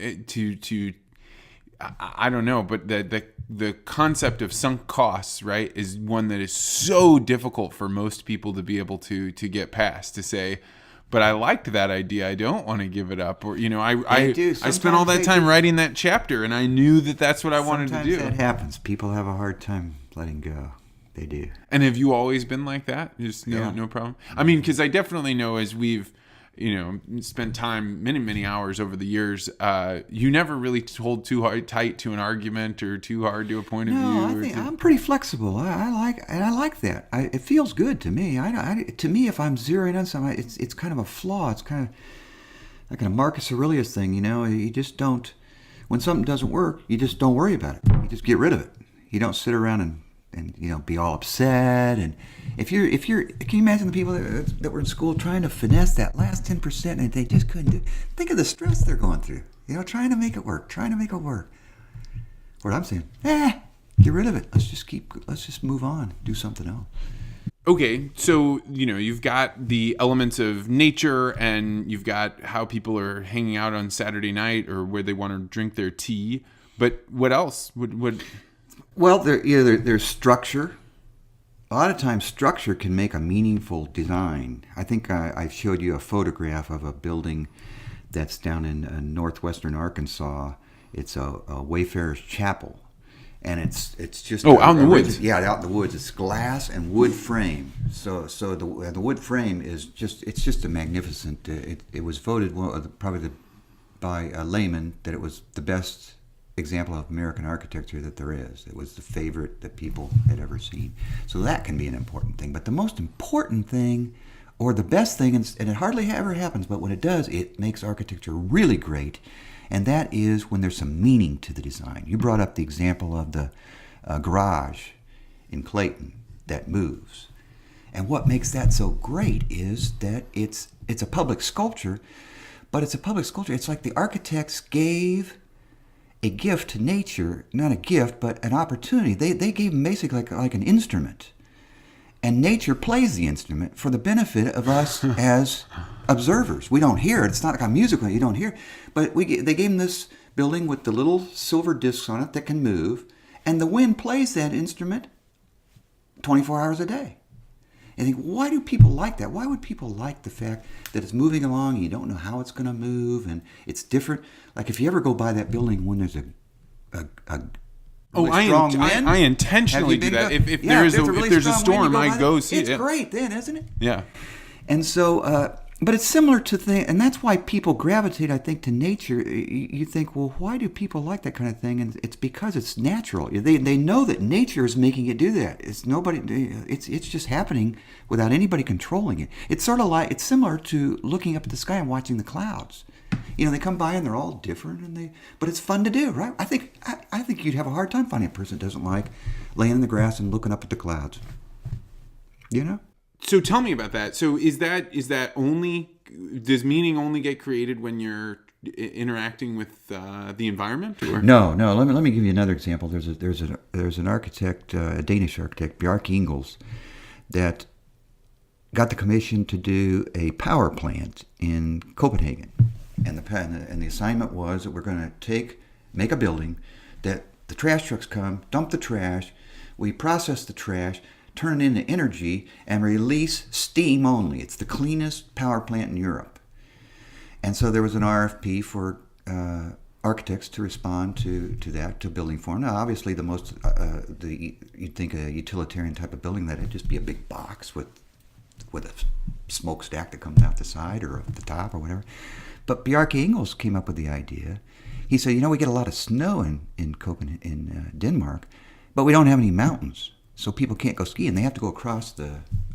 don't know, but the concept of sunk costs, right, is one that is so difficult for most people to be able to get past. To say, but I liked that idea. I don't want to give it up. Or I spent all that time writing that chapter, and I knew that that's what I wanted to do. Sometimes that happens. People have a hard time letting go. They do. And have you always been like that? Just no problem. I mean, because I definitely know as we've spent time, many hours over the years, you never really hold too tight to an argument or too hard to a point of view. No, I'm pretty flexible. I like that. It feels good to me. To me, if I'm zeroing on something, it's kind of a flaw. It's kind of like a Marcus Aurelius thing. You just don't. When something doesn't work, you just don't worry about it. You just get rid of it. You don't sit around and be all upset. And if you're can you imagine the people that were in school trying to finesse that last 10% and they just couldn't do it? Think of the stress they're going through, trying to make it work. What I'm saying, get rid of it. Let's just move on, do something else. Okay, so you've got the elements of nature, and you've got how people are hanging out on Saturday night or where they want to drink their tea. But what else would Well, there's structure. A lot of times structure can make a meaningful design. I think I showed you a photograph of a building that's down in northwestern Arkansas. It's a Wayfarer's Chapel, and it's just out in the woods. Yeah, out in the woods. It's glass and wood frame. So the wood frame is just a magnificent. It was voted by a layman that it was the best example of American architecture that there is. It was the favorite that people had ever seen. So that can be an important thing. But the most important thing, or the best thing, and it hardly ever happens, but when it does, it makes architecture really great, and that is when there's some meaning to the design. You brought up the example of the garage in Clayton that moves. And what makes that so great is that it's a public sculpture, but it's a public sculpture. It's like the architects gave a gift to nature, not a gift, but an opportunity. They gave them basically like an instrument. And nature plays the instrument for the benefit of us as observers. We don't hear it. It's not like a musical. You don't hear. But they gave them this building with the little silver discs on it that can move, and the wind plays that instrument 24 hours a day. And I think, why do people like that? Why would people like the fact that it's moving along and you don't know how it's going to move and it's different? Like if you ever go by that building when there's a really strong wind, I intentionally do that. If there's a storm, I go see it. It's great then, isn't it? Yeah. And so, but it's similar to things, and that's why people gravitate, I think, to nature. You think, well, why do people like that kind of thing? And it's because it's natural. They know that nature is making it do that. It's just happening without anybody controlling it. It's sort of like, it's similar to looking up at the sky and watching the clouds. They come by and they're all different, but it's fun to do, right? I think you'd have a hard time finding a person that doesn't like laying in the grass and looking up at the clouds. So tell me about that. So does meaning only get created when you're interacting with the environment? Or? No. Let me give you another example. There's an architect, a Danish architect, Bjarke Ingels, that got the commission to do a power plant in Copenhagen, and the assignment was that we're going to make a building that the trash trucks come, dump the trash, we process the trash, turn it into energy, and release steam only. It's the cleanest power plant in Europe. And so there was an RFP for architects to respond to building form. Now, obviously, you'd think a utilitarian type of building, that'd just be a big box with a smokestack that comes out the side or at the top or whatever. But Bjarke Ingels came up with the idea. He said, we get a lot of snow in Copenhagen, in Denmark, but we don't have any mountains. So people can't go skiing. They have to go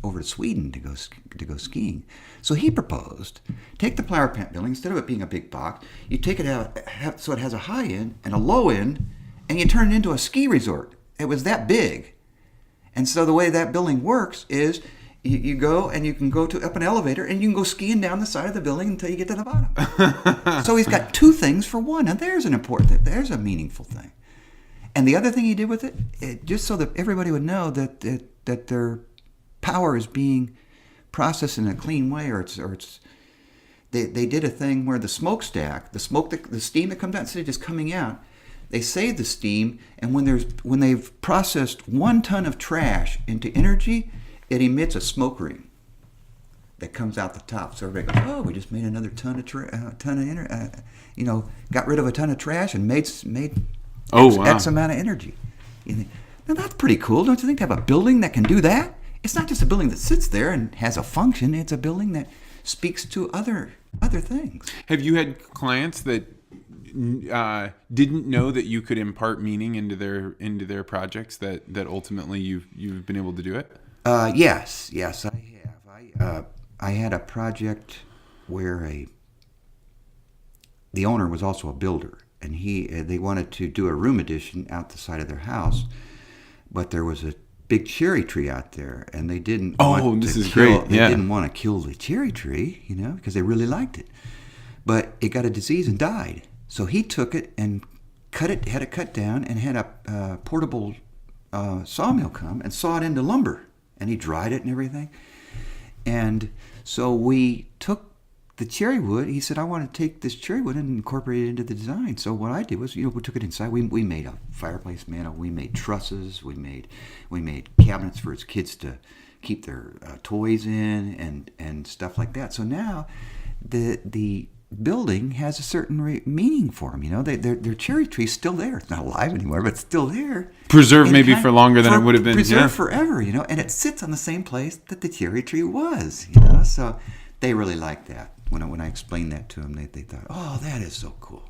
over to Sweden to go skiing. So he proposed, take the power plant building, instead of it being a big box, you take it out so it has a high end and a low end, and you turn it into a ski resort. It was that big. And so the way that building works is you go and you can go up an elevator and you can go skiing down the side of the building until you get to the bottom. So he's got two things for one. And there's there's a meaningful thing. And the other thing he did with it, just so that everybody would know that their power is being processed in a clean way, they did a thing where the smokestack, the steam that comes out, instead of just coming out, they save the steam, and when they've processed 1 ton of trash into energy, it emits a smoke ring that comes out the top. So everybody goes, "Oh, we just made another ton of got rid of a ton of trash and made X amount of energy." Now that's pretty cool, don't you think? To have a building that can do that? It's not just a building that sits there and has a function. It's a building that speaks to other things. Have you had clients that didn't know that you could impart meaning into their projects that ultimately you've been able to do it? Yes, I have. I had a project where the owner was also a builder, and they wanted to do a room addition out the side of their house, but there was a big cherry tree out there, and they didn't. Didn't want to kill the cherry tree, because they really liked it, but it got a disease and died. So he took it and had it cut down, and had a portable sawmill come and saw it into lumber. And he dried it and everything. And so we took the cherry wood. He said, "I want to take this cherry wood and incorporate it into the design." So what I did was, we took it inside. We made a fireplace mantel. We made trusses. We made cabinets for his kids to keep their toys in and stuff like that. So now the building has a certain meaning for them. You know, their cherry tree's still there. It's not alive anymore, but it's still there. Preserved maybe for longer than it would have been. Preserved forever, you know, and it sits on the same place that the cherry tree was, you know. So they really liked that. When I explained that to them, they thought, oh, that is so cool.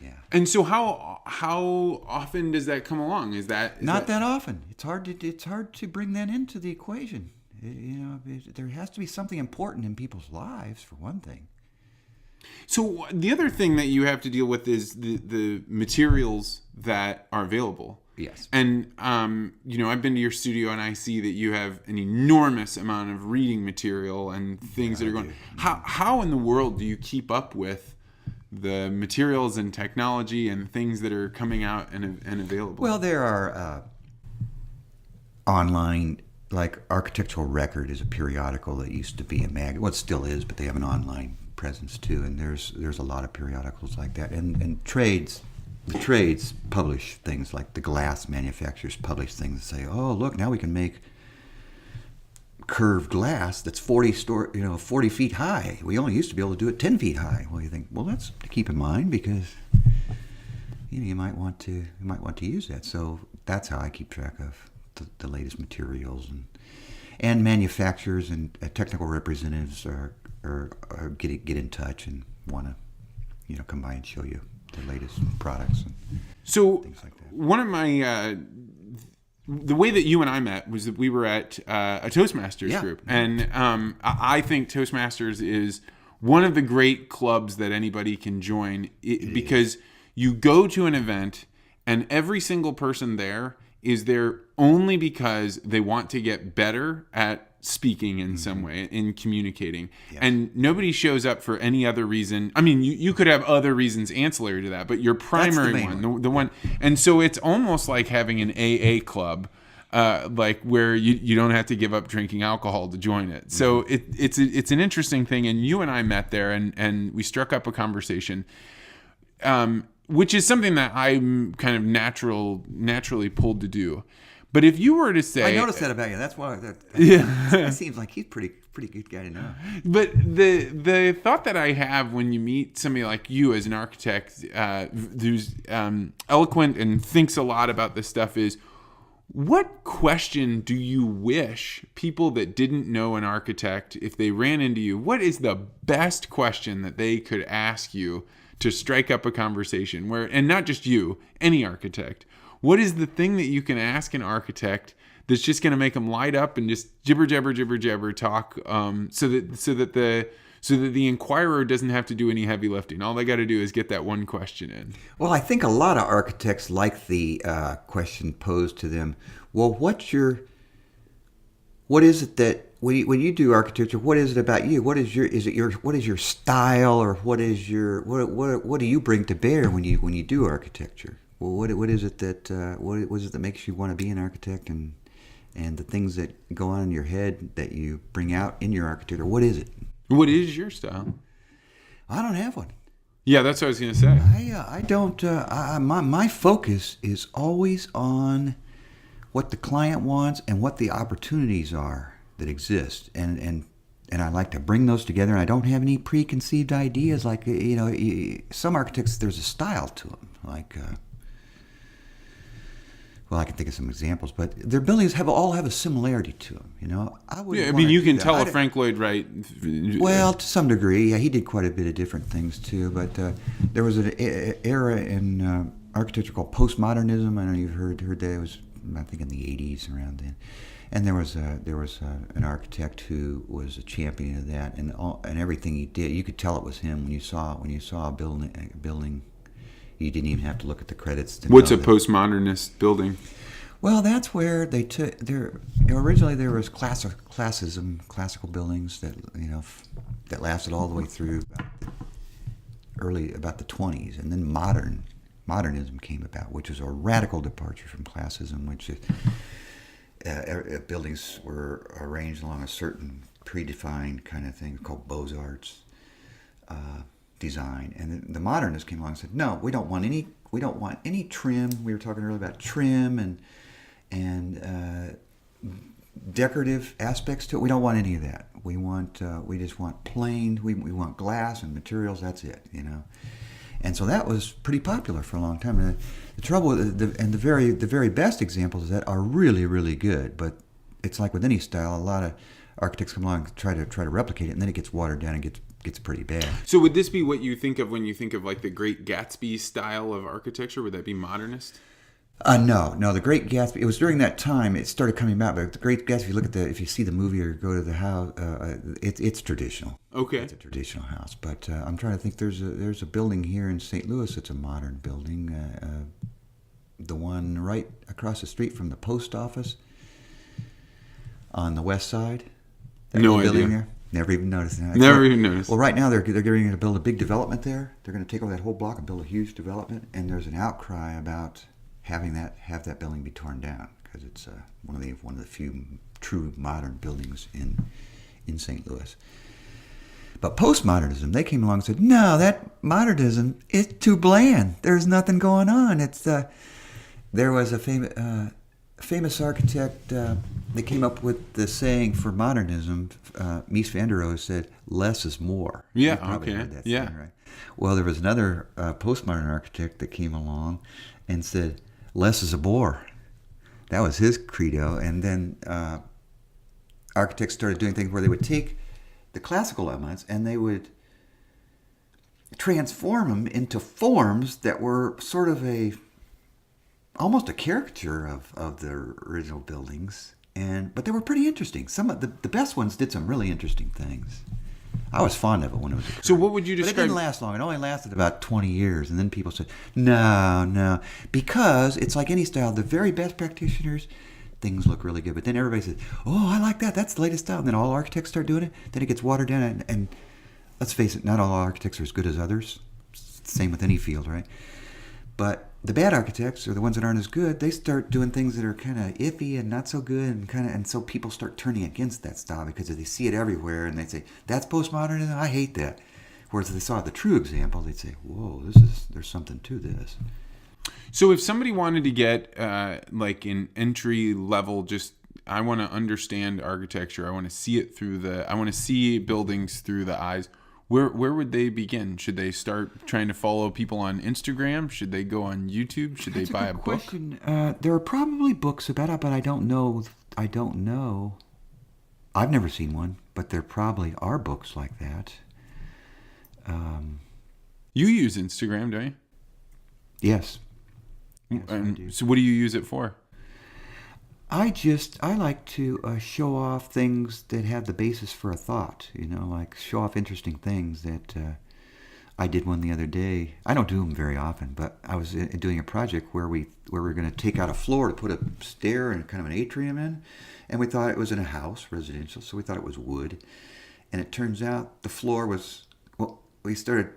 Yeah. And so how often does that come along? Is that not that often? It's hard to bring that into the equation. You know, there has to be something important in people's lives, for one thing. So the other thing that you have to deal with is the materials that are available. Yes. And, you know, I've been to your studio and I see that you have an enormous amount of reading material and things that are going. How in the world do you keep up with the materials and technology and things that are coming out and available? Well, there are online, like Architectural Record is a periodical that used to be a magazine. Well, it still is, but they have an online presence too. And there's a lot of periodicals like that. And trades. The trades publish things, like the glass manufacturers publish things that say, "Oh, look, now we can make curved glass that's 40 feet high. We only used to be able to do it 10 feet high." Well, you think, well, that's to keep in mind, because you might want to use that. So that's how I keep track of the latest materials, and manufacturers and technical representatives are get in touch and want to come by and show you the latest products and things like that. One of my the way that you and I met was that we were at a Toastmasters group, and I think Toastmasters is one of the great clubs that anybody can join, because you go to an event and every single person there is there only because they want to get better at speaking in some way, in communicating. Yes. And nobody shows up for any other reason. I mean, you could have other reasons ancillary to that, but your primary the one. And so it's almost like having an AA club, like where you don't have to give up drinking alcohol to join it. So it's an interesting thing. And you and I met there, and we struck up a conversation, which is something that I'm kind of naturally pulled to do. But if you were to say, I noticed that about you. That's why. It seems like he's pretty good guy to know. But the thought that I have when you meet somebody like you as an architect, who's eloquent and thinks a lot about this stuff, is, what question do you wish people that didn't know an architect, if they ran into you, what is the best question that they could ask you to strike up a conversation and not just you, any architect? What is the thing that you can ask an architect that's just going to make them light up and just jibber jabber talk, so that the inquirer doesn't have to do any heavy lifting? All they got to do is get that one question in. Well, I think a lot of architects like the question posed to them. Well, what is it that when you do architecture? What is it about you? What is your style, or what do you bring to bear when you do architecture? Well, what is it that makes you want to be an architect, and the things that go on in your head that you bring out in your architecture? What is it? What is your style? I don't have one. Yeah, that's what I was going to say. I don't. My focus is always on what the client wants and what the opportunities are that exist, and I like to bring those together. And I don't have any preconceived ideas. Like some architects, there's a style to them. Like. Well, I can think of some examples, but their buildings all have a similarity to them. You can tell a Frank Lloyd Wright. Well, to some degree, yeah, he did quite a bit of different things too. But there was an era in architecture called postmodernism. I know you've heard that. It was, I think, in the '80s, around then. And there was an architect who was a champion of that, and everything he did, you could tell it was him when you saw a building. You didn't even have to look at the credits. What's a postmodernist building? Well, that's where they took originally there was classical buildings that lasted all the way through about the 20s, and then modernism came about, which was a radical departure from classicism, which buildings were arranged along a certain predefined kind of thing called Beaux-Arts design. And the modernists came along and said, no, we don't want any trim. We were talking earlier about trim and decorative aspects to it. We don't want any of that. We just want plain. We want glass and materials. That's it, you know. And so that was pretty popular for a long time. And the trouble with the very best examples of that are really, really good. But it's like with any style, a lot of architects come along and try to replicate it, and then it gets watered down and gets pretty bad. So would this be what you think of when you think of like the Great Gatsby style of architecture? Would that be modernist? No. The Great Gatsby. It was during that time it started coming back. But the Great Gatsby, if you see the movie or go to the house, it's traditional. Okay, it's a traditional house. But I'm trying to think. There's a building here in St. Louis. It's a modern building. The one right across the street from the post office on the west side. No idea. There. Never even noticed that. Never even noticed. Well, right now they're getting to build a big development there. They're going to take over that whole block and build a huge development. And there's an outcry about have that building be torn down because it's one of the few true modern buildings in St. Louis. But postmodernism, they came along and said, no, that modernism is too bland. There's nothing going on. There was a famous architect. They came up with the saying for modernism. Mies van der Rohe said, "Less is more." Yeah. You've probably Okay. heard that Yeah. saying, right? Well, there was another postmodern architect that came along and said, "Less is a bore." That was his credo. And then architects started doing things where they would take the classical elements and they would transform them into forms that were sort of almost a caricature of the original buildings. But they were pretty interesting. Some of the best ones did some really interesting things. I was fond of it when it was occurring. So what would you describe? But it didn't last long. It only lasted about 20 years. And then people said, no. Because it's like any style. The very best practitioners, things look really good. But then everybody says, oh, I like that. That's the latest style. And then all architects start doing it. Then it gets watered down. And let's face it, not all architects are as good as others. Same with any field, right? But the bad architects, or the ones that aren't as good, they start doing things that are kind of iffy and not so good, and so people start turning against that style because they see it everywhere, and they say, that's postmodernism, I hate that. Whereas if they saw the true example, they'd say, whoa, there's something to this. So if somebody wanted to get like an entry level, just I want to understand architecture, I want to see it I want to see buildings through the eyes. Where would they begin? Should they start trying to follow people on Instagram? Should they go on YouTube? Should they buy a book? Question. There are probably books about it, but I don't know. I've never seen one, but there probably are books like that. You use Instagram, don't you? Yes. Yes, I do. So what do you use it for? I like to show off things that have the basis for a thought, like show off interesting things that I did one the other day. I don't do them very often, but I was doing a project where we were going to take out a floor to put a stair and kind of an atrium in, and we thought it was in a house, residential, so we thought it was wood. And it turns out the floor was, we started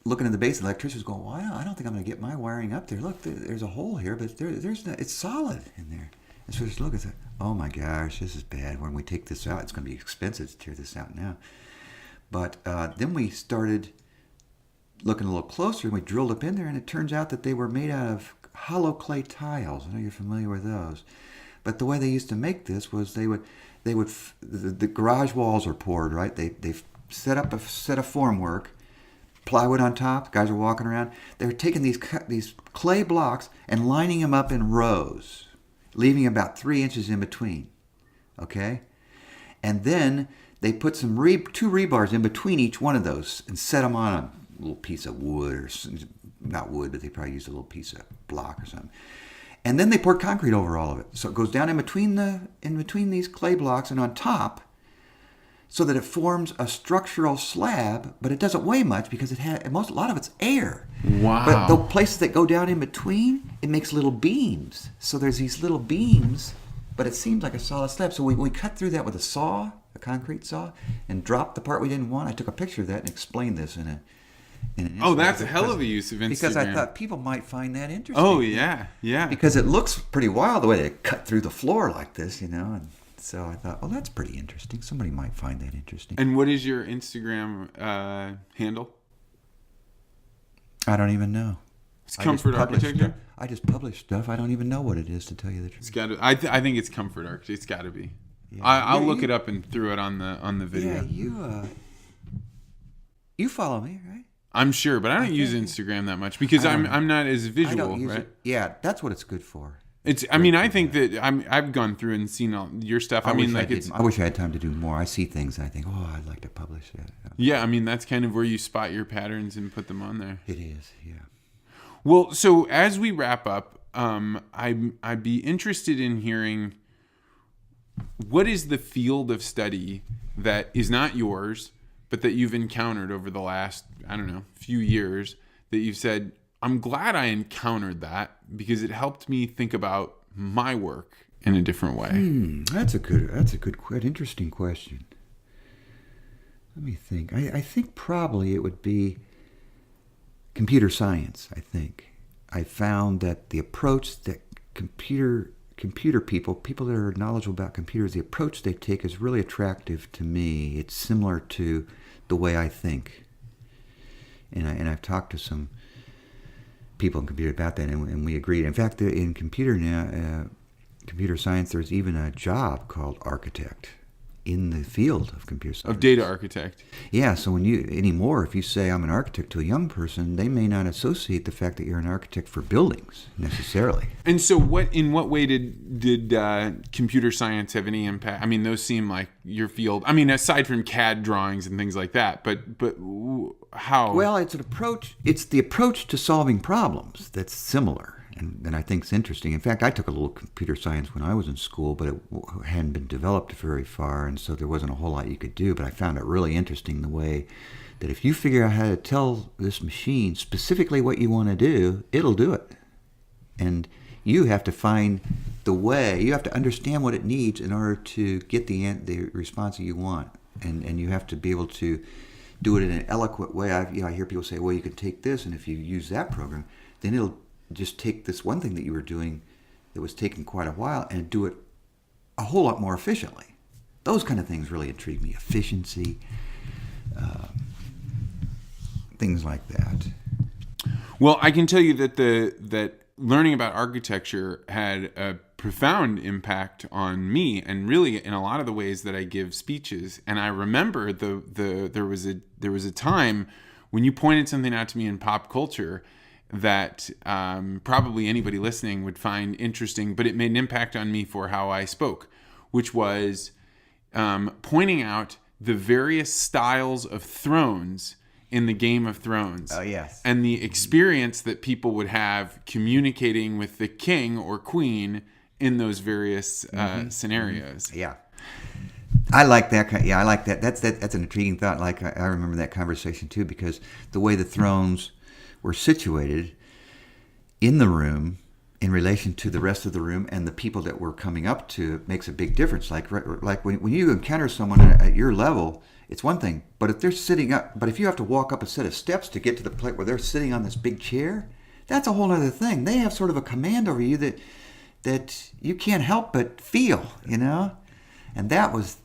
looking at the base, and the electrician was going, well, I don't think I'm going to get my wiring up there. Look, there's a hole here, but there's not, it's solid in there. And so just look at that. Oh my gosh, this is bad. When we take this out, it's going to be expensive to tear this out now. But then we started looking a little closer, and we drilled up in there, and it turns out that they were made out of hollow clay tiles. I know you're familiar with those. But the way they used to make this was the garage walls are poured, right? They set up a set of formwork, plywood on top. Guys are walking around. They're taking these clay blocks and lining them up in rows, leaving about 3 inches in between. Okay, and then they put two rebars in between each one of those and set them on a little piece of wood, or not wood, but they probably used a little piece of block or something. And then they poured concrete over all of it, so it goes down in between these clay blocks and on top, so that it forms a structural slab, but it doesn't weigh much because a lot of it's air. Wow. But the places that go down in between, it makes little beams. So there's these little beams, but it seems like a solid slab. So we cut through that with a concrete saw, and dropped the part we didn't want. I took a picture of that and explained this in an that's a hell of a use of Instagram. Because I thought people might find that interesting. Oh, yeah. Because it looks pretty wild the way they cut through the floor like this, and so I thought, oh, that's pretty interesting. Somebody might find that interesting. And what is your Instagram handle? I don't even know. It's Comfort Architecture? I just publish stuff. I don't even know what it is, to tell you the truth. It's got to. I think it's Comfort Architecture. It's got to be. Yeah. I'll look it up and throw it on the video. Yeah, you follow me, right? I'm sure, but I don't use Instagram that much because I'm not as visual, I don't use right? it. Yeah, that's what it's good for. I think that I've gone through and seen all your stuff. I wish I had time to do more. I see things and I think, oh, I'd like to publish that. Yeah, I mean, that's kind of where you spot your patterns and put them on there. It is, yeah. Well, so as we wrap up, I'd be interested in hearing what is the field of study that is not yours, but that you've encountered over the last, few years that you've said, I'm glad I encountered that because it helped me think about my work in a different way. That's a quite interesting question. Let me think. I think probably it would be computer science, I think. I found that the approach that computer people that are knowledgeable about computers, the approach they take is really attractive to me. It's similar to the way I think. And I've talked to some people in computer about that, and we agreed. In fact, in computer science, there's even a job called architect in the field of computer science. Of data architect. Yeah, so if you say I'm an architect to a young person, they may not associate the fact that you're an architect for buildings necessarily. And so in what way did computer science have any impact? I mean, those seem like your field. I mean, aside from CAD drawings and things like that, but how? Well, it's the approach to solving problems that's similar. And I think it's interesting. In fact, I took a little computer science when I was in school, but it hadn't been developed very far, and so there wasn't a whole lot you could do. But I found it really interesting the way that if you figure out how to tell this machine specifically what you want to do, it'll do it. And you have to find the way. You have to understand what it needs in order to get the response that you want. And you have to be able to do it in an eloquent way. I hear people say, well, you can take this, and if you use that program, then it'll just take this one thing that you were doing that was taking quite a while and do it a whole lot more efficiently. Those kind of things really intrigue me. Efficiency, things like that. Well, I can tell you that learning about architecture had a profound impact on me, and really in a lot of the ways that I give speeches. And I remember there was a time when you pointed something out to me in pop culture that probably anybody listening would find interesting, but it made an impact on me for how I spoke, which was pointing out the various styles of thrones in the Game of Thrones. Oh, yes. And the experience that people would have communicating with the king or queen in those various scenarios. Yeah. I like that. I like that. That's an intriguing thought. Like I remember that conversation too, because the way the thrones were situated in the room in relation to the rest of the room and the people that were coming up to it makes a big difference. Like when you encounter someone at your level, it's one thing. But if they're sitting up, but if you have to walk up a set of steps to get to the place where they're sitting on this big chair, that's a whole other thing. They have sort of a command over you that you can't help but feel, you know? And that was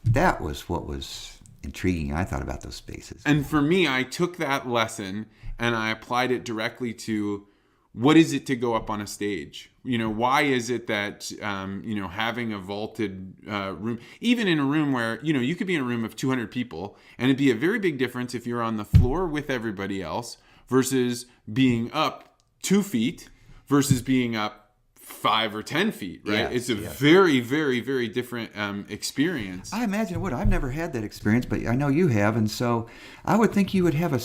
what was intriguing, I thought, about those spaces. And for me, I took that lesson and I applied it directly to what is it to go up on a stage? You know, why is it that, having a vaulted room, even in a room where, you could be in a room of 200 people and it'd be a very big difference if you're on the floor with everybody else versus being up 2 feet versus being up 5 or 10 feet, right? Yes, it's a very, very, very different experience. I imagine it would. I've never had that experience, but I know you have, and so I would think you would have a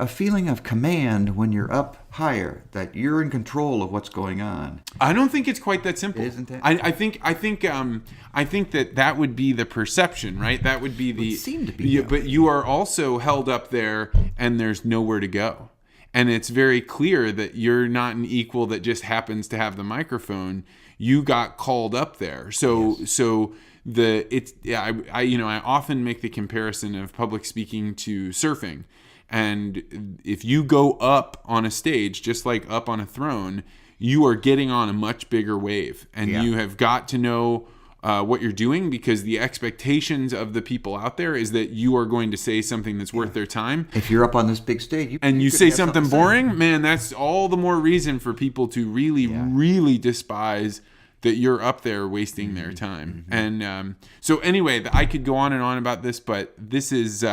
feeling of command when you're up higher, that you're in control of what's going on. I don't think it's quite that simple. Isn't it? I think that would be the perception, right? That would be the. It would seem to be. But you are also held up there, and there's nowhere to go. And it's very clear that you're not an equal that just happens to have the microphone. You got called up there. I often make the comparison of public speaking to surfing. And if you go up on a stage, just like up on a throne, you are getting on a much bigger wave. And you have got to know what you're doing, because the expectations of the people out there is that you are going to say something that's worth their time. If you're up on this big stage, you say something boring, man, that's all the more reason for people to really, really despise that you're up there wasting their time. And so anyway, I could go on and on about this, but this is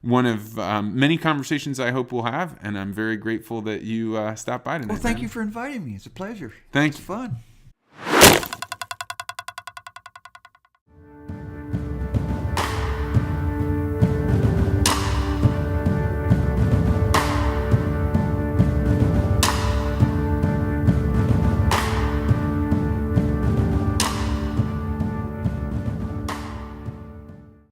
one of many conversations I hope we'll have, and I'm very grateful that you stopped by tonight. Well, thank you for inviting me. It's a pleasure. Thanks. It's fun.